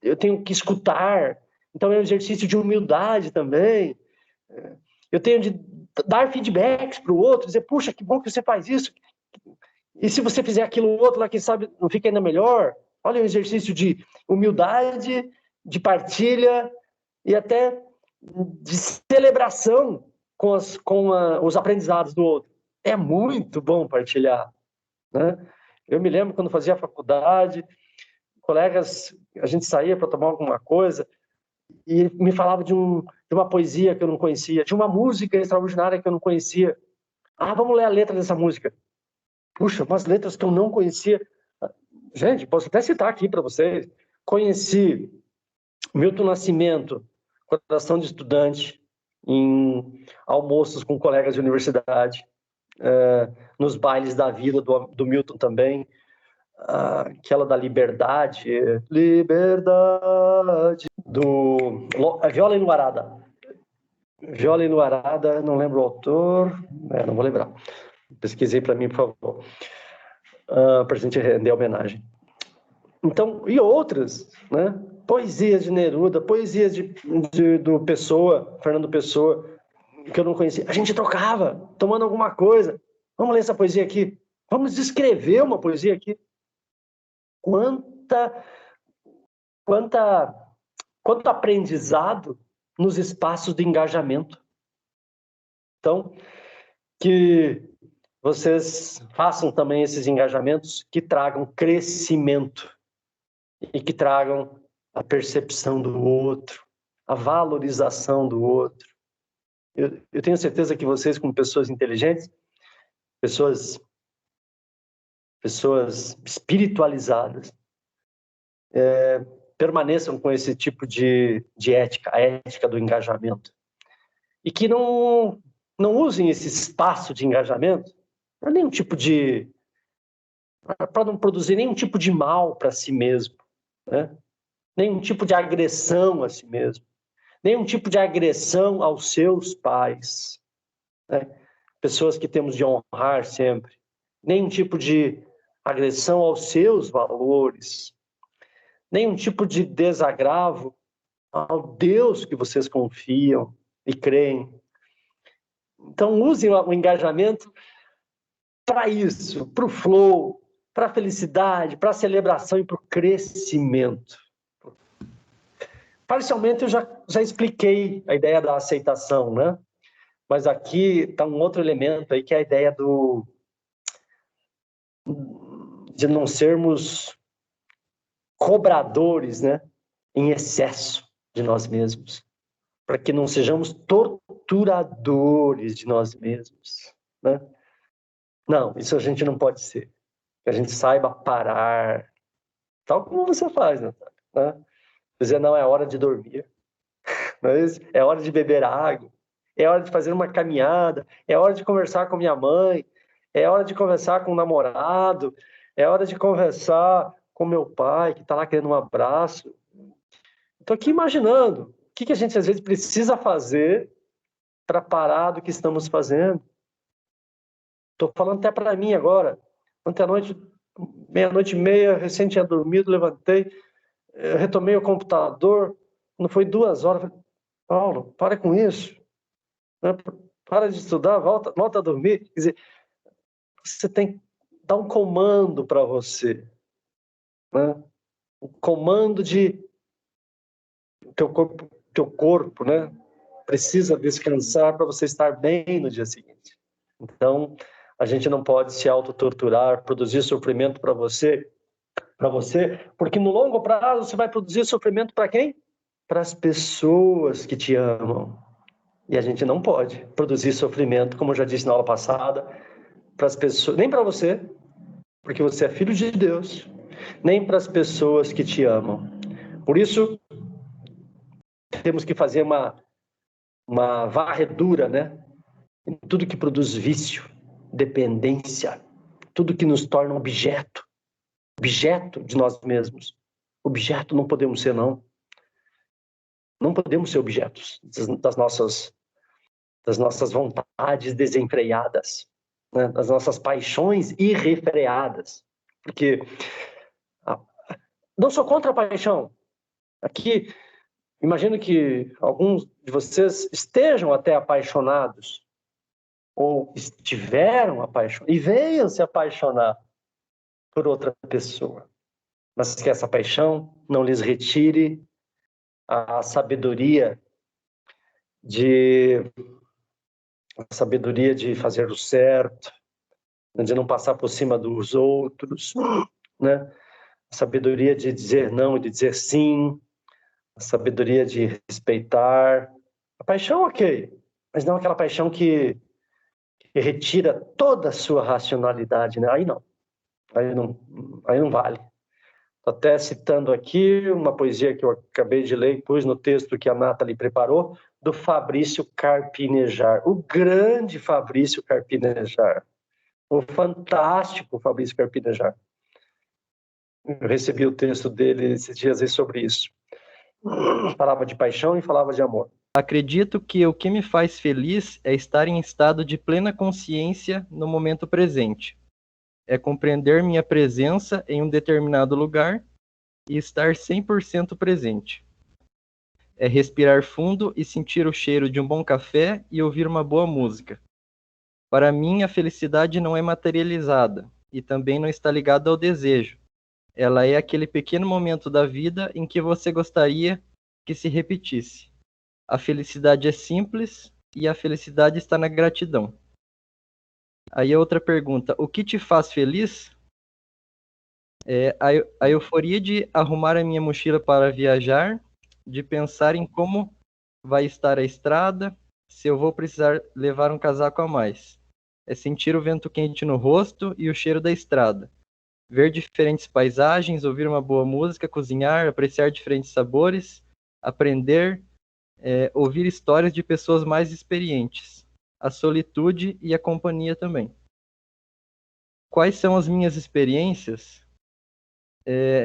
eu tenho que escutar. Então, é um exercício de humildade também. Eu tenho de dar feedbacks para o outro, dizer, puxa, que bom que você faz isso. E se você fizer aquilo outro lá, quem sabe não fica ainda melhor. Olha, um exercício de humildade, de partilha e até de celebração com os aprendizados do outro. É muito bom partilhar, né? Eu me lembro quando fazia faculdade, colegas, a gente saía para tomar alguma coisa e me falava de uma poesia que eu não conhecia, de uma música extraordinária que eu não conhecia. Vamos ler a letra dessa música. Puxa, umas letras que eu não conhecia. Gente, posso até citar aqui para vocês. Conheci Milton Nascimento, Coração de Estudante, em almoços com colegas de universidade, nos bailes da vida do Milton também, aquela da Liberdade, Viola Inuarada. Viola Inuarada, não lembro o autor, não vou lembrar. Pesquisei para mim, por favor, para a gente render homenagem. Então, e outras, né? Poesias de Neruda, poesias do Pessoa, Fernando Pessoa, que eu não conhecia. A gente trocava, tomando alguma coisa. Vamos ler essa poesia aqui. Vamos escrever uma poesia aqui. Quanto aprendizado nos espaços de engajamento. Então, que vocês façam também esses engajamentos que tragam crescimento e que tragam a percepção do outro, a valorização do outro. Eu tenho certeza que vocês, como pessoas inteligentes, pessoas espiritualizadas, permaneçam com esse tipo de ética, a ética do engajamento. E que não usem esse espaço de engajamento para não produzir nenhum tipo de mal para si mesmo, né? Nenhum tipo de agressão a si mesmo, nenhum tipo de agressão aos seus pais, né? Pessoas que temos de honrar sempre, nenhum tipo de agressão aos seus valores, nenhum tipo de desagravo ao Deus que vocês confiam e creem. Então, usem o engajamento para isso, para o flow, para a felicidade, para a celebração e para o crescimento. Parcialmente, eu já expliquei a ideia da aceitação, né? Mas aqui está um outro elemento aí, que é a ideia de não sermos cobradores, né, em excesso de nós mesmos, para que não sejamos torturadores de nós mesmos, né? Não, isso a gente não pode ser. Que a gente saiba parar, tal como você faz, né? Dizer, não, é hora de dormir, mas é hora de beber água, é hora de fazer uma caminhada, é hora de conversar com minha mãe, é hora de conversar com o namorado, é hora de conversar com meu pai, que está lá querendo um abraço. Estou aqui imaginando o que a gente às vezes precisa fazer para parar do que estamos fazendo. Estou falando até para mim agora. Ontem à noite, meia-noite e meia, recém tinha dormido, levantei, retomei o computador, não foi 2 horas. Falei, Paulo, para com isso. Para de estudar, volta a dormir. Quer dizer, você tem que dar um comando para você. Né? Um comando de teu corpo, né? Precisa descansar para você estar bem no dia seguinte. Então, a gente não pode se autotorturar, produzir sofrimento para você, porque no longo prazo você vai produzir sofrimento para quem? Para as pessoas que te amam. E a gente não pode produzir sofrimento, como eu já disse na aula passada, para as pessoas, nem para você, porque você é filho de Deus, nem para as pessoas que te amam. Por isso, temos que fazer uma varredura, né? Em tudo que produz vício, dependência, tudo que nos torna objeto de nós mesmos. Objeto não podemos ser, não. Não podemos ser objetos das nossas vontades desenfreadas, né? Das nossas paixões irrefreadas. Porque não sou contra a paixão. Aqui, imagino que alguns de vocês estejam até apaixonados, ou estiveram apaixonados, e venham se apaixonar por outra pessoa. Mas que essa paixão não lhes retire a sabedoria de fazer o certo, de não passar por cima dos outros, né? A sabedoria de dizer não e de dizer sim, a sabedoria de respeitar. A paixão, ok, mas não aquela paixão que retira toda a sua racionalidade, né? Aí não vale. Estou até citando aqui uma poesia que eu acabei de ler e pus no texto que a Nathalie preparou, do Fabrício Carpinejar, o grande Fabrício Carpinejar, o fantástico Fabrício Carpinejar. Eu recebi o texto dele esses dias sobre isso. Falava de paixão e falava de amor. Acredito que o que me faz feliz é estar em estado de plena consciência no momento presente. É compreender minha presença em um determinado lugar e estar 100% presente. É respirar fundo e sentir o cheiro de um bom café e ouvir uma boa música. Para mim, a felicidade não é materializada e também não está ligada ao desejo. Ela é aquele pequeno momento da vida em que você gostaria que se repetisse. A felicidade é simples e a felicidade está na gratidão. Aí a outra pergunta, o que te faz feliz? A euforia de arrumar a minha mochila para viajar, de pensar em como vai estar a estrada, se eu vou precisar levar um casaco a mais. É sentir o vento quente no rosto e o cheiro da estrada. Ver diferentes paisagens, ouvir uma boa música, cozinhar, apreciar diferentes sabores, aprender, ouvir histórias de pessoas mais experientes. A solitude e a companhia também. Quais são as minhas experiências?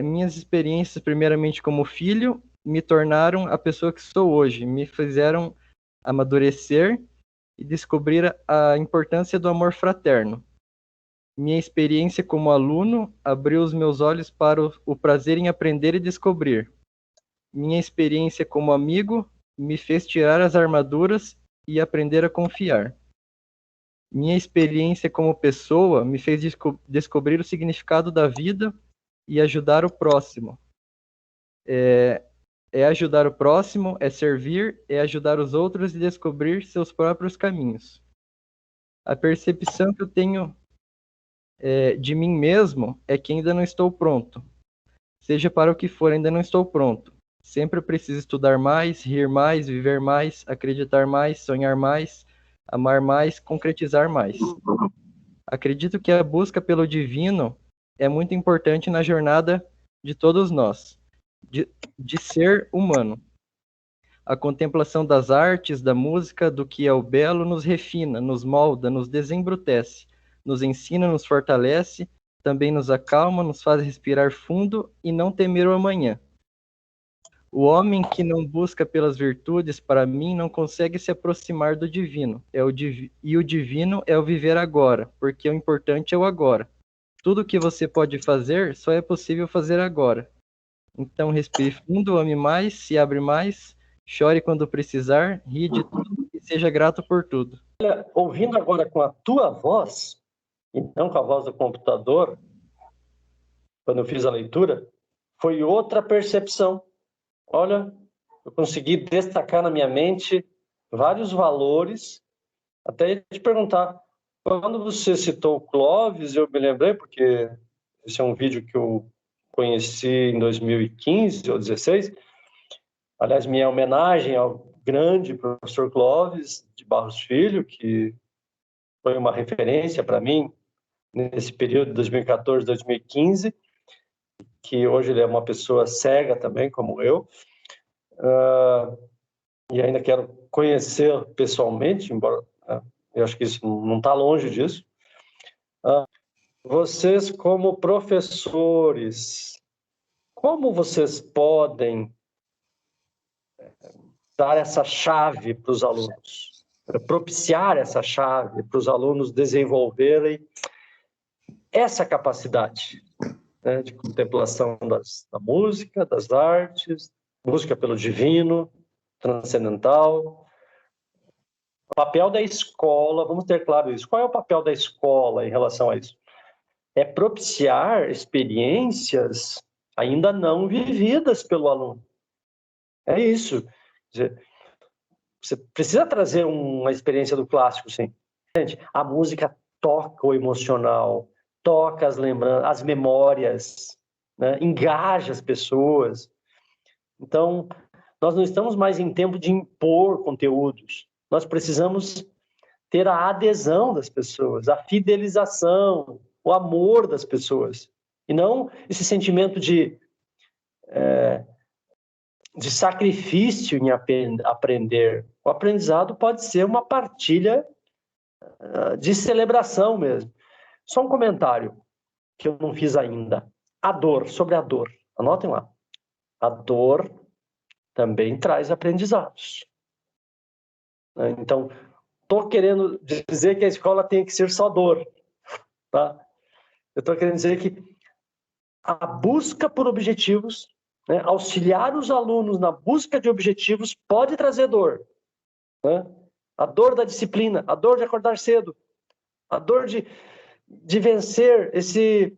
Minhas experiências, primeiramente como filho, me tornaram a pessoa que sou hoje, me fizeram amadurecer e descobrir a importância do amor fraterno. Minha experiência como aluno abriu os meus olhos para o prazer em aprender e descobrir. Minha experiência como amigo me fez tirar as armaduras e aprender a confiar. Minha experiência como pessoa me fez descobrir o significado da vida e ajudar o próximo. É ajudar o próximo, é servir, é ajudar os outros e descobrir seus próprios caminhos. A percepção que eu tenho de mim mesmo é que ainda não estou pronto. Seja para o que for, ainda não estou pronto. Sempre preciso estudar mais, rir mais, viver mais, acreditar mais, sonhar mais, amar mais, concretizar mais. Acredito que a busca pelo divino é muito importante na jornada de todos nós, de ser humano. A contemplação das artes, da música, do que é o belo nos refina, nos molda, nos desembrutece, nos ensina, nos fortalece, também nos acalma, nos faz respirar fundo e não temer o amanhã. O homem que não busca pelas virtudes, para mim, não consegue se aproximar do divino. E o divino é o viver agora, porque o importante é o agora. Tudo que você pode fazer, só é possível fazer agora. Então, respire fundo, ame mais, se abre mais, chore quando precisar, ri de tudo e seja grato por tudo. Ouvindo agora com a tua voz, e não com a voz do computador, quando eu fiz a leitura, foi outra percepção. Olha, eu consegui destacar na minha mente vários valores, até te perguntar, quando você citou o Clóvis, eu me lembrei, porque esse é um vídeo que eu conheci em 2015 ou 2016, aliás, minha homenagem ao grande professor Clóvis de Barros Filho, que foi uma referência para mim nesse período de 2014, 2015, que hoje ele é uma pessoa cega também, como eu, e ainda quero conhecer pessoalmente, embora eu acho que isso não está longe disso. Vocês, como professores, como vocês podem dar essa chave para os alunos, propiciar essa chave para os alunos desenvolverem essa capacidade, né, de contemplação da música, das artes, busca pelo divino, transcendental. O papel da escola, vamos ter claro isso. Qual é o papel da escola em relação a isso? É propiciar experiências ainda não vividas pelo aluno. É isso. Quer dizer, você precisa trazer uma experiência do clássico, sim. Gente, a música toca o emocional, toca as lembranças, as memórias, né? Engaja as pessoas. Então, nós não estamos mais em tempo de impor conteúdos. Nós precisamos ter a adesão das pessoas, a fidelização, o amor das pessoas. E não esse sentimento de sacrifício em aprender. O aprendizado pode ser uma partilha de celebração mesmo. Só um comentário que eu não fiz ainda. A dor, sobre a dor. Anotem lá. A dor também traz aprendizados. né? Então, estou querendo dizer que a escola tem que ser só dor, tá? Eu estou querendo dizer que a busca por objetivos, né, auxiliar os alunos na busca de objetivos pode trazer dor, né? A dor da disciplina, a dor de acordar cedo, a dor de vencer esse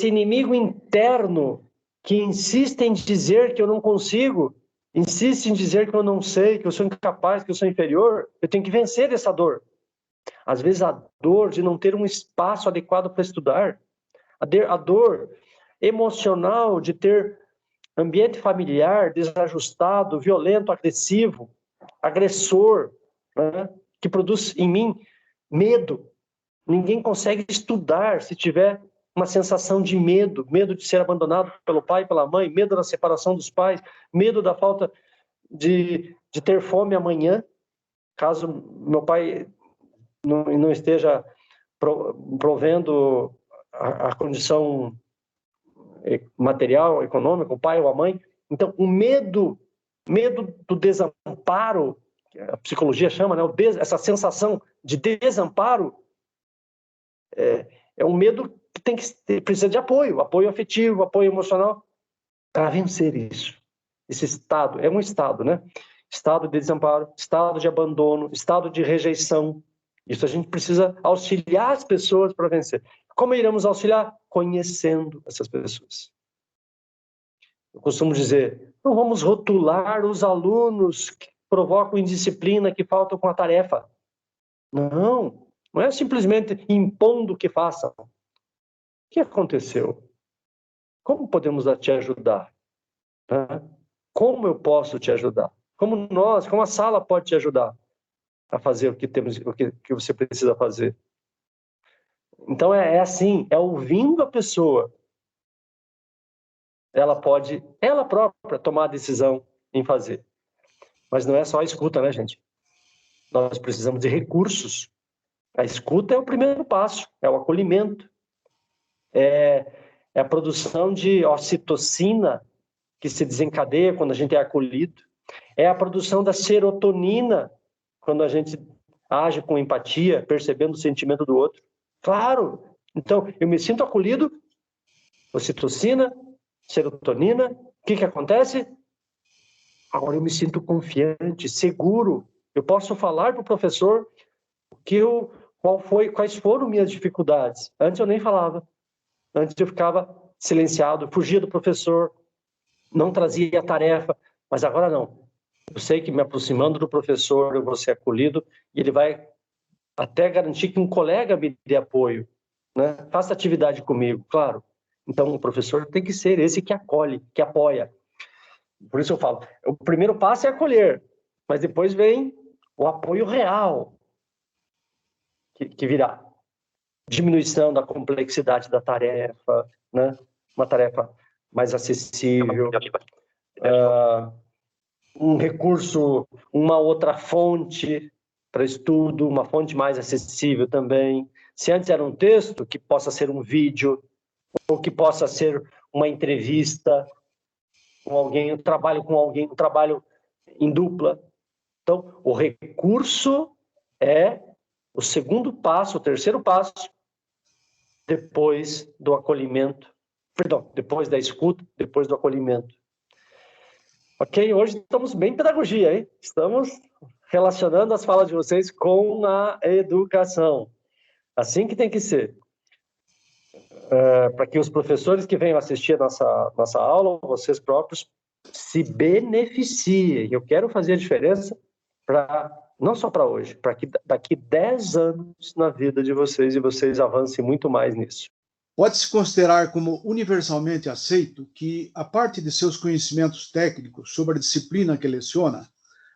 inimigo interno que insiste em dizer que eu não consigo, insiste em dizer que eu não sei, que eu sou incapaz, que eu sou inferior. Eu tenho que vencer essa dor. Às vezes a dor de não ter um espaço adequado para estudar, a dor emocional de ter ambiente familiar desajustado, violento, agressivo, agressor, né, que produz em mim medo. Ninguém consegue estudar se tiver uma sensação de medo, medo de ser abandonado pelo pai e pela mãe, medo da separação dos pais, medo da falta de ter fome amanhã, caso meu pai não esteja provendo a condição material, econômica, o pai ou a mãe. Então, o medo do desamparo, que a psicologia chama, né, essa sensação de desamparo, é um medo que precisa de apoio afetivo, apoio emocional, para vencer isso. Esse estado, é um estado, né? Estado de desamparo, estado de abandono, estado de rejeição. Isso a gente precisa auxiliar as pessoas para vencer. Como iremos auxiliar? Conhecendo essas pessoas. Eu costumo dizer, não vamos rotular os alunos que provocam indisciplina, que faltam com a tarefa. Não é simplesmente impondo que façam. O que aconteceu? Como podemos te ajudar? Como eu posso te ajudar? Como a sala pode te ajudar a fazer o que você precisa fazer? Então é assim, é ouvindo a pessoa. Ela pode, ela própria, tomar a decisão em fazer. Mas não é só a escuta, né, gente? Nós precisamos de recursos. A escuta é o primeiro passo, é o acolhimento. É a produção de ocitocina, que se desencadeia quando a gente é acolhido. É a produção da serotonina, quando a gente age com empatia, percebendo o sentimento do outro. Claro! Então, eu me sinto acolhido, ocitocina, serotonina. O que acontece? Agora eu me sinto confiante, seguro. Eu posso falar para o professor quais foram minhas dificuldades. Antes eu nem falava. Antes eu ficava silenciado, fugia do professor, não trazia a tarefa. Mas agora não. Eu sei que me aproximando do professor eu vou ser acolhido e ele vai até garantir que um colega me dê apoio, né? Faça atividade comigo, claro. Então o professor tem que ser esse que acolhe, que apoia. Por isso eu falo, o primeiro passo é acolher, mas depois vem o apoio real, que virá diminuição da complexidade da tarefa, né? Uma tarefa mais acessível, um recurso, uma outra fonte para estudo, uma fonte mais acessível também. Se antes era um texto, que possa ser um vídeo, ou que possa ser uma entrevista com alguém, um trabalho em dupla. Então, o recurso é o segundo passo, o terceiro passo, depois do acolhimento, depois da escuta, depois do acolhimento. Ok? Hoje estamos bem pedagogia, hein? Estamos relacionando as falas de vocês com a educação. Assim que tem que ser. Para que os professores que venham assistir a nossa aula, vocês próprios, se beneficiem. Eu quero fazer a diferença não só para hoje, para que daqui 10 anos na vida de vocês e vocês avancem muito mais nisso. Pode-se considerar como universalmente aceito que, a parte de seus conhecimentos técnicos sobre a disciplina que leciona,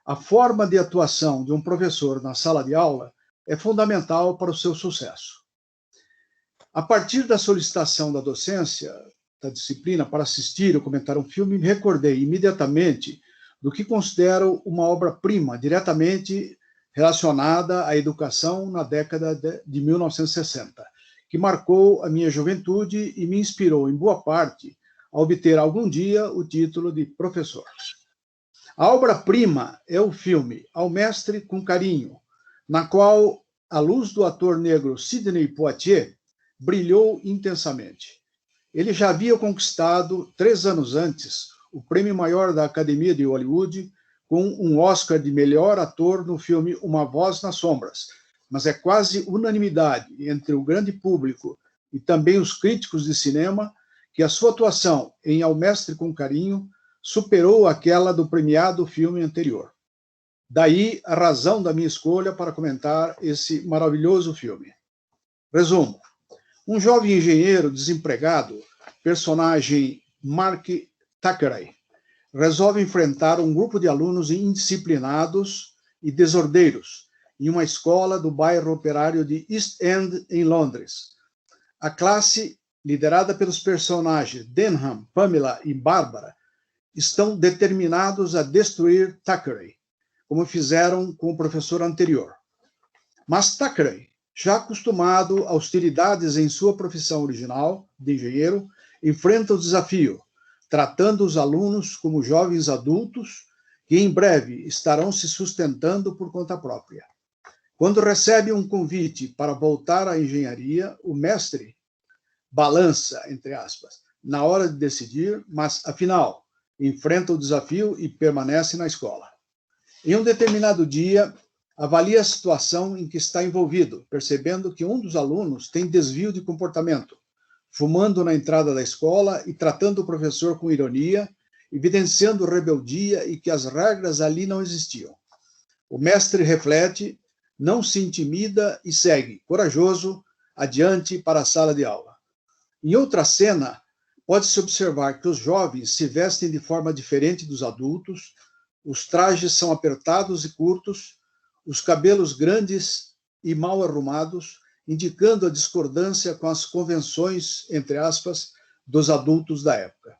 a forma de atuação de um professor na sala de aula é fundamental para o seu sucesso. A partir da solicitação da docência da disciplina para assistir ou comentar um filme, me recordei imediatamente do que considero uma obra-prima diretamente relacionada à educação na década de 1960, que marcou a minha juventude e me inspirou, em boa parte, a obter algum dia o título de professor. A obra-prima é o filme Ao Mestre com Carinho, na qual a luz do ator negro Sidney Poitier brilhou intensamente. Ele já havia conquistado, 3 anos antes, o prêmio maior da Academia de Hollywood, com um Oscar de melhor ator no filme Uma Voz nas Sombras, mas é quase unanimidade entre o grande público e também os críticos de cinema que a sua atuação em Ao Mestre com Carinho superou aquela do premiado filme anterior. Daí a razão da minha escolha para comentar esse maravilhoso filme. Resumo. Um jovem engenheiro desempregado, personagem Mark Thackeray, resolve enfrentar um grupo de alunos indisciplinados e desordeiros em uma escola do bairro operário de East End, em Londres. A classe, liderada pelos personagens Denham, Pamela e Bárbara, estão determinados a destruir Thackeray, como fizeram com o professor anterior. Mas Thackeray, já acostumado a hostilidades em sua profissão original de engenheiro, enfrenta o desafio, tratando os alunos como jovens adultos que em breve estarão se sustentando por conta própria. Quando recebe um convite para voltar à engenharia, o mestre balança, entre aspas, na hora de decidir, mas, afinal, enfrenta o desafio e permanece na escola. Em um determinado dia, avalia a situação em que está envolvido, percebendo que um dos alunos tem desvio de comportamento, fumando na entrada da escola e tratando o professor com ironia, evidenciando rebeldia e que as regras ali não existiam. O mestre reflete, não se intimida e segue, corajoso, adiante para a sala de aula. Em outra cena, pode-se observar que os jovens se vestem de forma diferente dos adultos, os trajes são apertados e curtos, os cabelos grandes e mal arrumados, indicando a discordância com as convenções, entre aspas, dos adultos da época.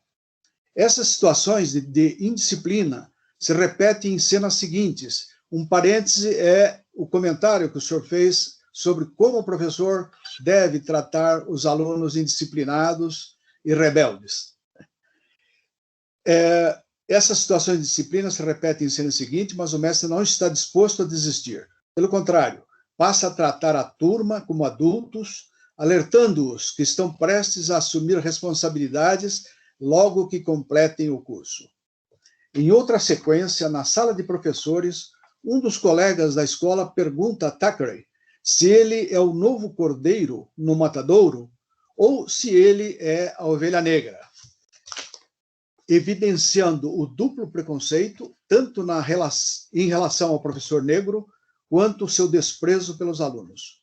Essas situações de indisciplina se repetem em cenas seguintes. Um parêntese é o comentário que o senhor fez sobre como o professor deve tratar os alunos indisciplinados e rebeldes. Essas situações de disciplina se repetem em cena seguinte, mas o mestre não está disposto a desistir. Pelo contrário, passa a tratar a turma como adultos, alertando-os que estão prestes a assumir responsabilidades logo que completem o curso. Em outra sequência, na sala de professores, um dos colegas da escola pergunta a Thackeray se ele é o novo cordeiro no matadouro ou se ele é a ovelha negra, evidenciando o duplo preconceito, tanto em relação ao professor negro, quanto o seu desprezo pelos alunos.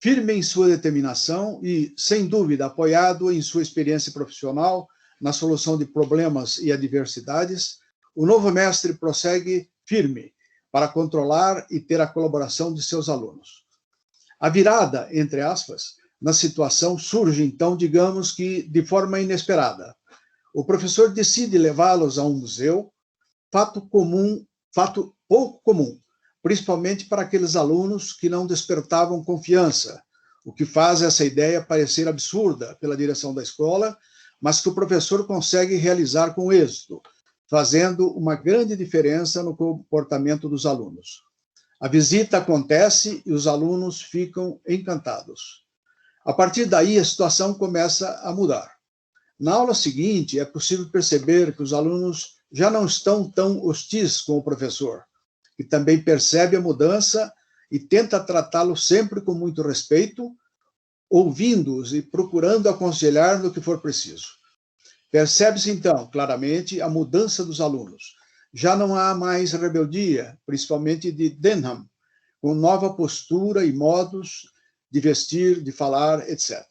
Firme em sua determinação e, sem dúvida, apoiado em sua experiência profissional na solução de problemas e adversidades, o novo mestre prossegue firme para controlar e ter a colaboração de seus alunos. A virada, entre aspas, na situação surge, então, digamos que de forma inesperada. O professor decide levá-los a um museu, fato pouco comum, principalmente para aqueles alunos que não despertavam confiança, o que faz essa ideia parecer absurda pela direção da escola, mas que o professor consegue realizar com êxito, fazendo uma grande diferença no comportamento dos alunos. A visita acontece e os alunos ficam encantados. A partir daí, a situação começa a mudar. Na aula seguinte, é possível perceber que os alunos já não estão tão hostis com o professor, que também percebe a mudança e tenta tratá-lo sempre com muito respeito, ouvindo-os e procurando aconselhar no que for preciso. Percebe-se, então, claramente a mudança dos alunos. Já não há mais rebeldia, principalmente de Denham, com nova postura e modos de vestir, de falar, etc.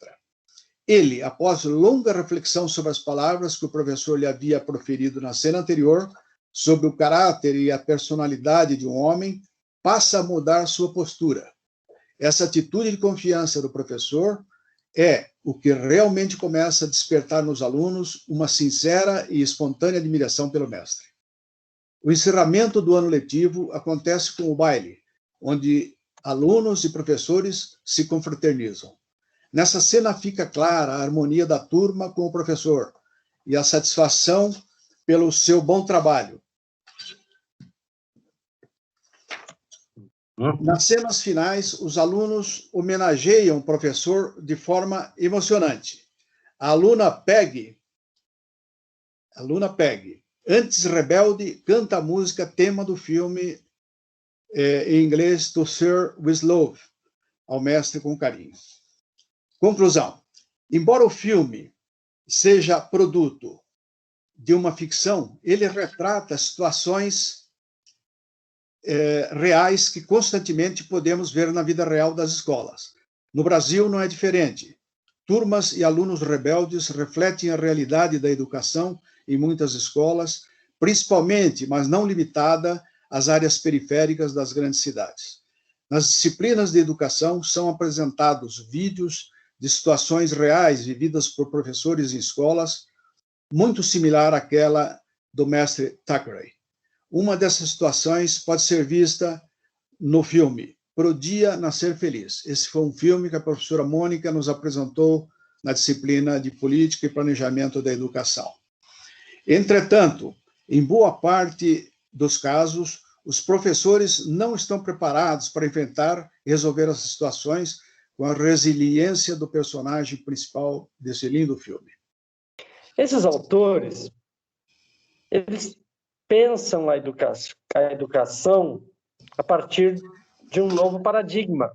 Ele, após longa reflexão sobre as palavras que o professor lhe havia proferido na cena anterior, sobre o caráter e a personalidade de um homem, passa a mudar sua postura. Essa atitude de confiança do professor é o que realmente começa a despertar nos alunos uma sincera e espontânea admiração pelo mestre. O encerramento do ano letivo acontece com o baile, onde alunos e professores se confraternizam. Nessa cena fica clara a harmonia da turma com o professor e a satisfação pelo seu bom trabalho. Nas cenas finais, os alunos homenageiam o professor de forma emocionante. A aluna Peggy, antes rebelde, canta a música tema do filme em inglês To Sir With Love, ao mestre com carinho. Conclusão. Embora o filme seja produto de uma ficção, ele retrata situações reais que constantemente podemos ver na vida real das escolas. No Brasil não é diferente. Turmas e alunos rebeldes refletem a realidade da educação em muitas escolas, principalmente, mas não limitada, às áreas periféricas das grandes cidades. Nas disciplinas de educação são apresentados vídeos de situações reais vividas por professores em escolas, muito similar àquela do mestre Thackeray. Uma dessas situações pode ser vista no filme Pro Dia Nascer Feliz. Esse foi um filme que a professora Mônica nos apresentou na disciplina de Política e Planejamento da Educação. Entretanto, em boa parte dos casos, os professores não estão preparados para enfrentar e resolver essas situações com a resiliência do personagem principal desse lindo filme. Esses autores, eles pensam a educação a partir de um novo paradigma,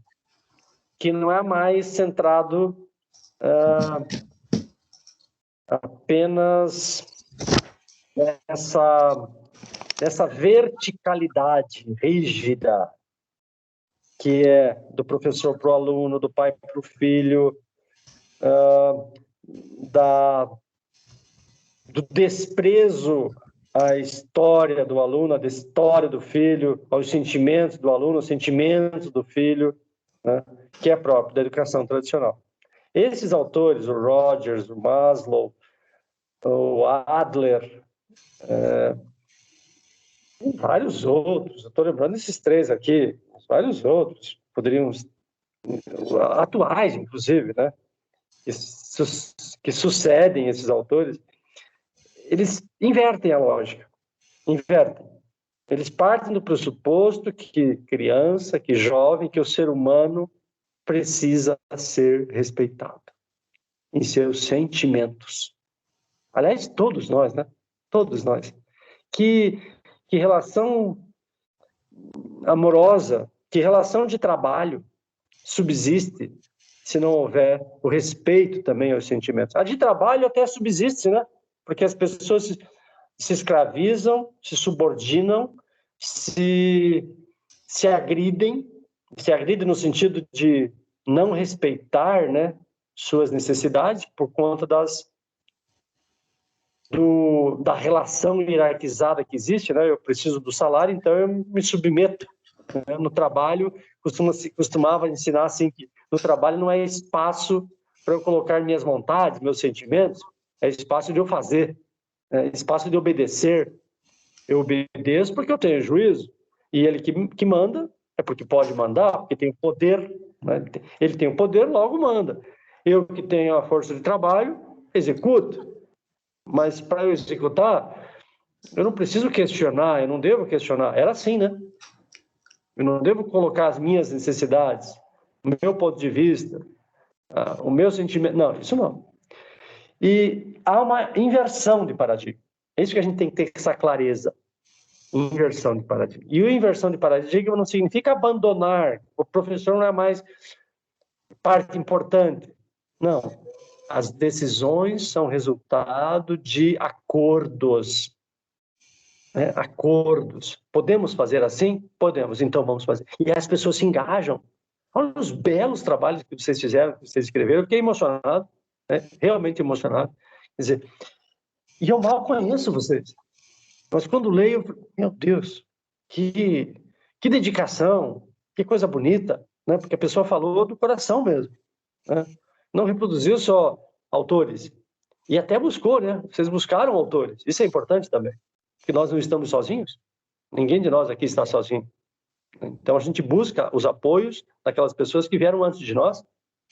que não é mais centrado apenas nessa verticalidade rígida que é do professor para o aluno, do pai para o filho, do desprezo à história do aluno, à história do filho, aos sentimentos do aluno, aos sentimentos do filho, né, que é próprio da educação tradicional. Esses autores, o Rogers, o Maslow, o Adler, vários outros, eu estou lembrando desses três aqui, vários outros, poderiam, atuais, inclusive, né, que sucedem esses autores, eles invertem a lógica, invertem. Eles partem do pressuposto que criança, que jovem, que o ser humano precisa ser respeitado em seus sentimentos. Aliás, todos nós, né? Todos nós. Que relação amorosa, que relação de trabalho subsiste se não houver o respeito também aos sentimentos. A de trabalho até subsiste, né? Porque as pessoas se escravizam, se subordinam, se agridem no sentido de não respeitar, né, suas necessidades por conta da relação hierarquizada que existe, né? Eu preciso do salário, então eu me submeto. Né? No trabalho, costumava ensinar assim que no trabalho não é espaço para eu colocar minhas vontades, meus sentimentos, é espaço de eu fazer, é espaço de obedecer. Eu obedeço porque eu tenho juízo, e ele que manda é porque pode mandar, porque tem o poder, né? Ele tem o poder, logo manda. Eu que tenho a força de trabalho, executo. Mas para eu executar, eu não preciso questionar, eu não devo questionar. Era assim, né? Eu não devo colocar as minhas necessidades, o meu ponto de vista, o meu sentimento. Não, isso não. E há uma inversão de paradigma. É isso que a gente tem que ter essa clareza. Inversão de paradigma. E a inversão de paradigma não significa abandonar. O professor não é mais parte importante. Não. As decisões são resultado de acordos. Né? Acordos. Podemos fazer assim? Podemos, então vamos fazer. E as pessoas se engajam. Olha os belos trabalhos que vocês fizeram, que vocês escreveram. Eu fiquei emocionado, né? Realmente emocionado. Quer dizer, e eu mal conheço vocês. Mas quando leio, meu Deus, que dedicação, que coisa bonita, né? Porque a pessoa falou do coração mesmo. Né? Não reproduziu só autores. E até buscou, né? Vocês buscaram autores. Isso é importante também. Porque nós não estamos sozinhos. Ninguém de nós aqui está sozinho. Então a gente busca os apoios daquelas pessoas que vieram antes de nós.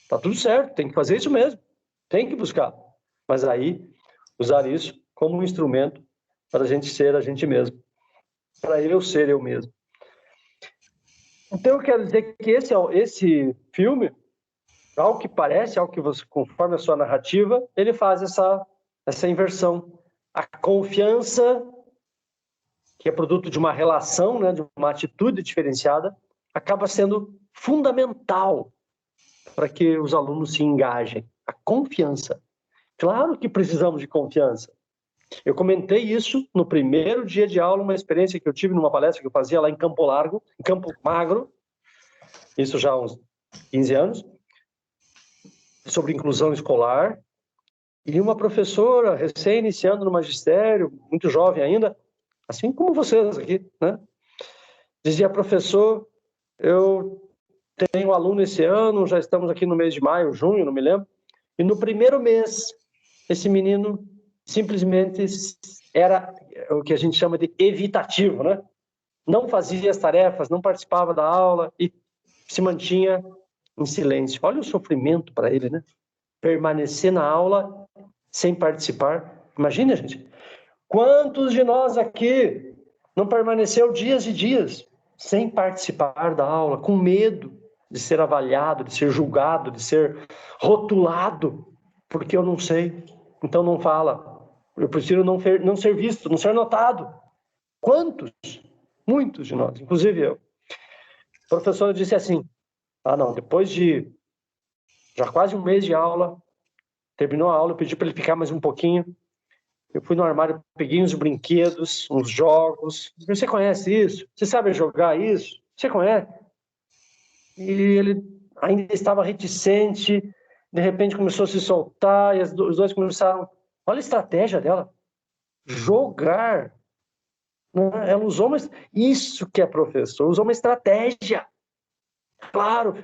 Tá tudo certo, tem que fazer isso mesmo. Tem que buscar. Mas aí, usar isso como um instrumento para a gente ser a gente mesmo. Para eu ser eu mesmo. Então eu quero dizer que esse filme, ao que parece, conforme a sua narrativa, ele faz essa inversão. A confiança, que é produto de uma relação, né, de uma atitude diferenciada, acaba sendo fundamental para que os alunos se engajem. A confiança. Claro que precisamos de confiança. Eu comentei isso no primeiro dia de aula, uma experiência que eu tive numa palestra que eu fazia lá em Campo Magro, isso já há uns 15 anos, sobre inclusão escolar, e uma professora recém-iniciando no magistério, muito jovem ainda, assim como vocês aqui, né? Dizia: professor, eu tenho um aluno esse ano, já estamos aqui no mês de maio, junho, não me lembro, e no primeiro mês, esse menino simplesmente era o que a gente chama de evitativo, né? Não fazia as tarefas, não participava da aula e se mantinha em silêncio. Olha o sofrimento para ele, né? Permanecer na aula sem participar. Imagina, gente, quantos de nós aqui não permaneceu dias e dias sem participar da aula, com medo de ser avaliado, de ser julgado, de ser rotulado, porque eu não sei, então não fala. Eu prefiro não ser visto, não ser notado. Quantos? Muitos de nós, inclusive eu. A professora disse assim: não, depois de já quase um mês de aula, terminou a aula, eu pedi para ele ficar mais um pouquinho. Eu fui no armário, peguei uns brinquedos, uns jogos. Você conhece isso? Você sabe jogar isso? Você conhece? E ele ainda estava reticente, de repente começou a se soltar, e os dois começaram... Olha a estratégia dela. Jogar. Ela usou isso que é professor, usou uma estratégia. Claro,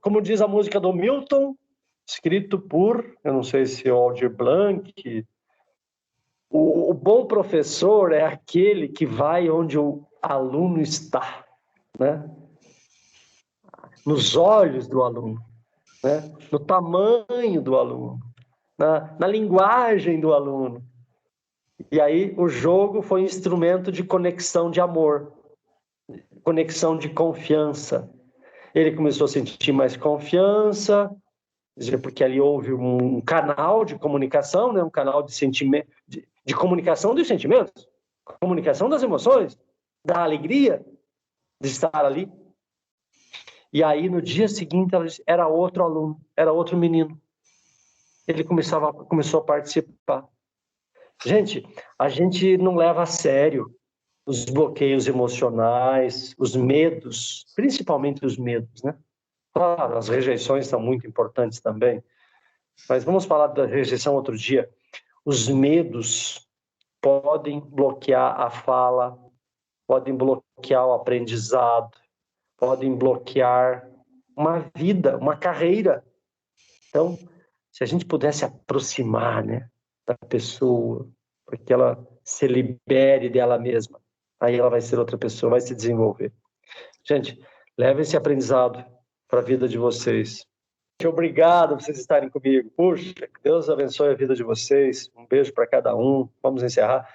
como diz a música do Milton, escrito por, eu não sei se é Aldir Blanc, o bom professor é aquele que vai onde o aluno está, né? Nos olhos do aluno, né? No tamanho do aluno, na linguagem do aluno. E aí o jogo foi um instrumento de conexão de amor, conexão de confiança. Ele começou a sentir mais confiança, porque ali houve um canal de comunicação, né? Um canal de sentimento, de comunicação dos sentimentos, comunicação das emoções, da alegria de estar ali. E aí, no dia seguinte, era outro aluno, era outro menino. Ele começou a participar. Gente, a gente não leva a sério os bloqueios emocionais, os medos, principalmente os medos, né? Claro, as rejeições são muito importantes também, mas vamos falar da rejeição outro dia. Os medos podem bloquear a fala, podem bloquear o aprendizado, podem bloquear uma vida, uma carreira. Então, se a gente pudesse aproximar, né, da pessoa, para que ela se libere dela mesma, aí ela vai ser outra pessoa, vai se desenvolver. Gente, leve esse aprendizado para a vida de vocês. Obrigado por vocês estarem comigo. Puxa, que Deus abençoe a vida de vocês. Um beijo para cada um. Vamos encerrar.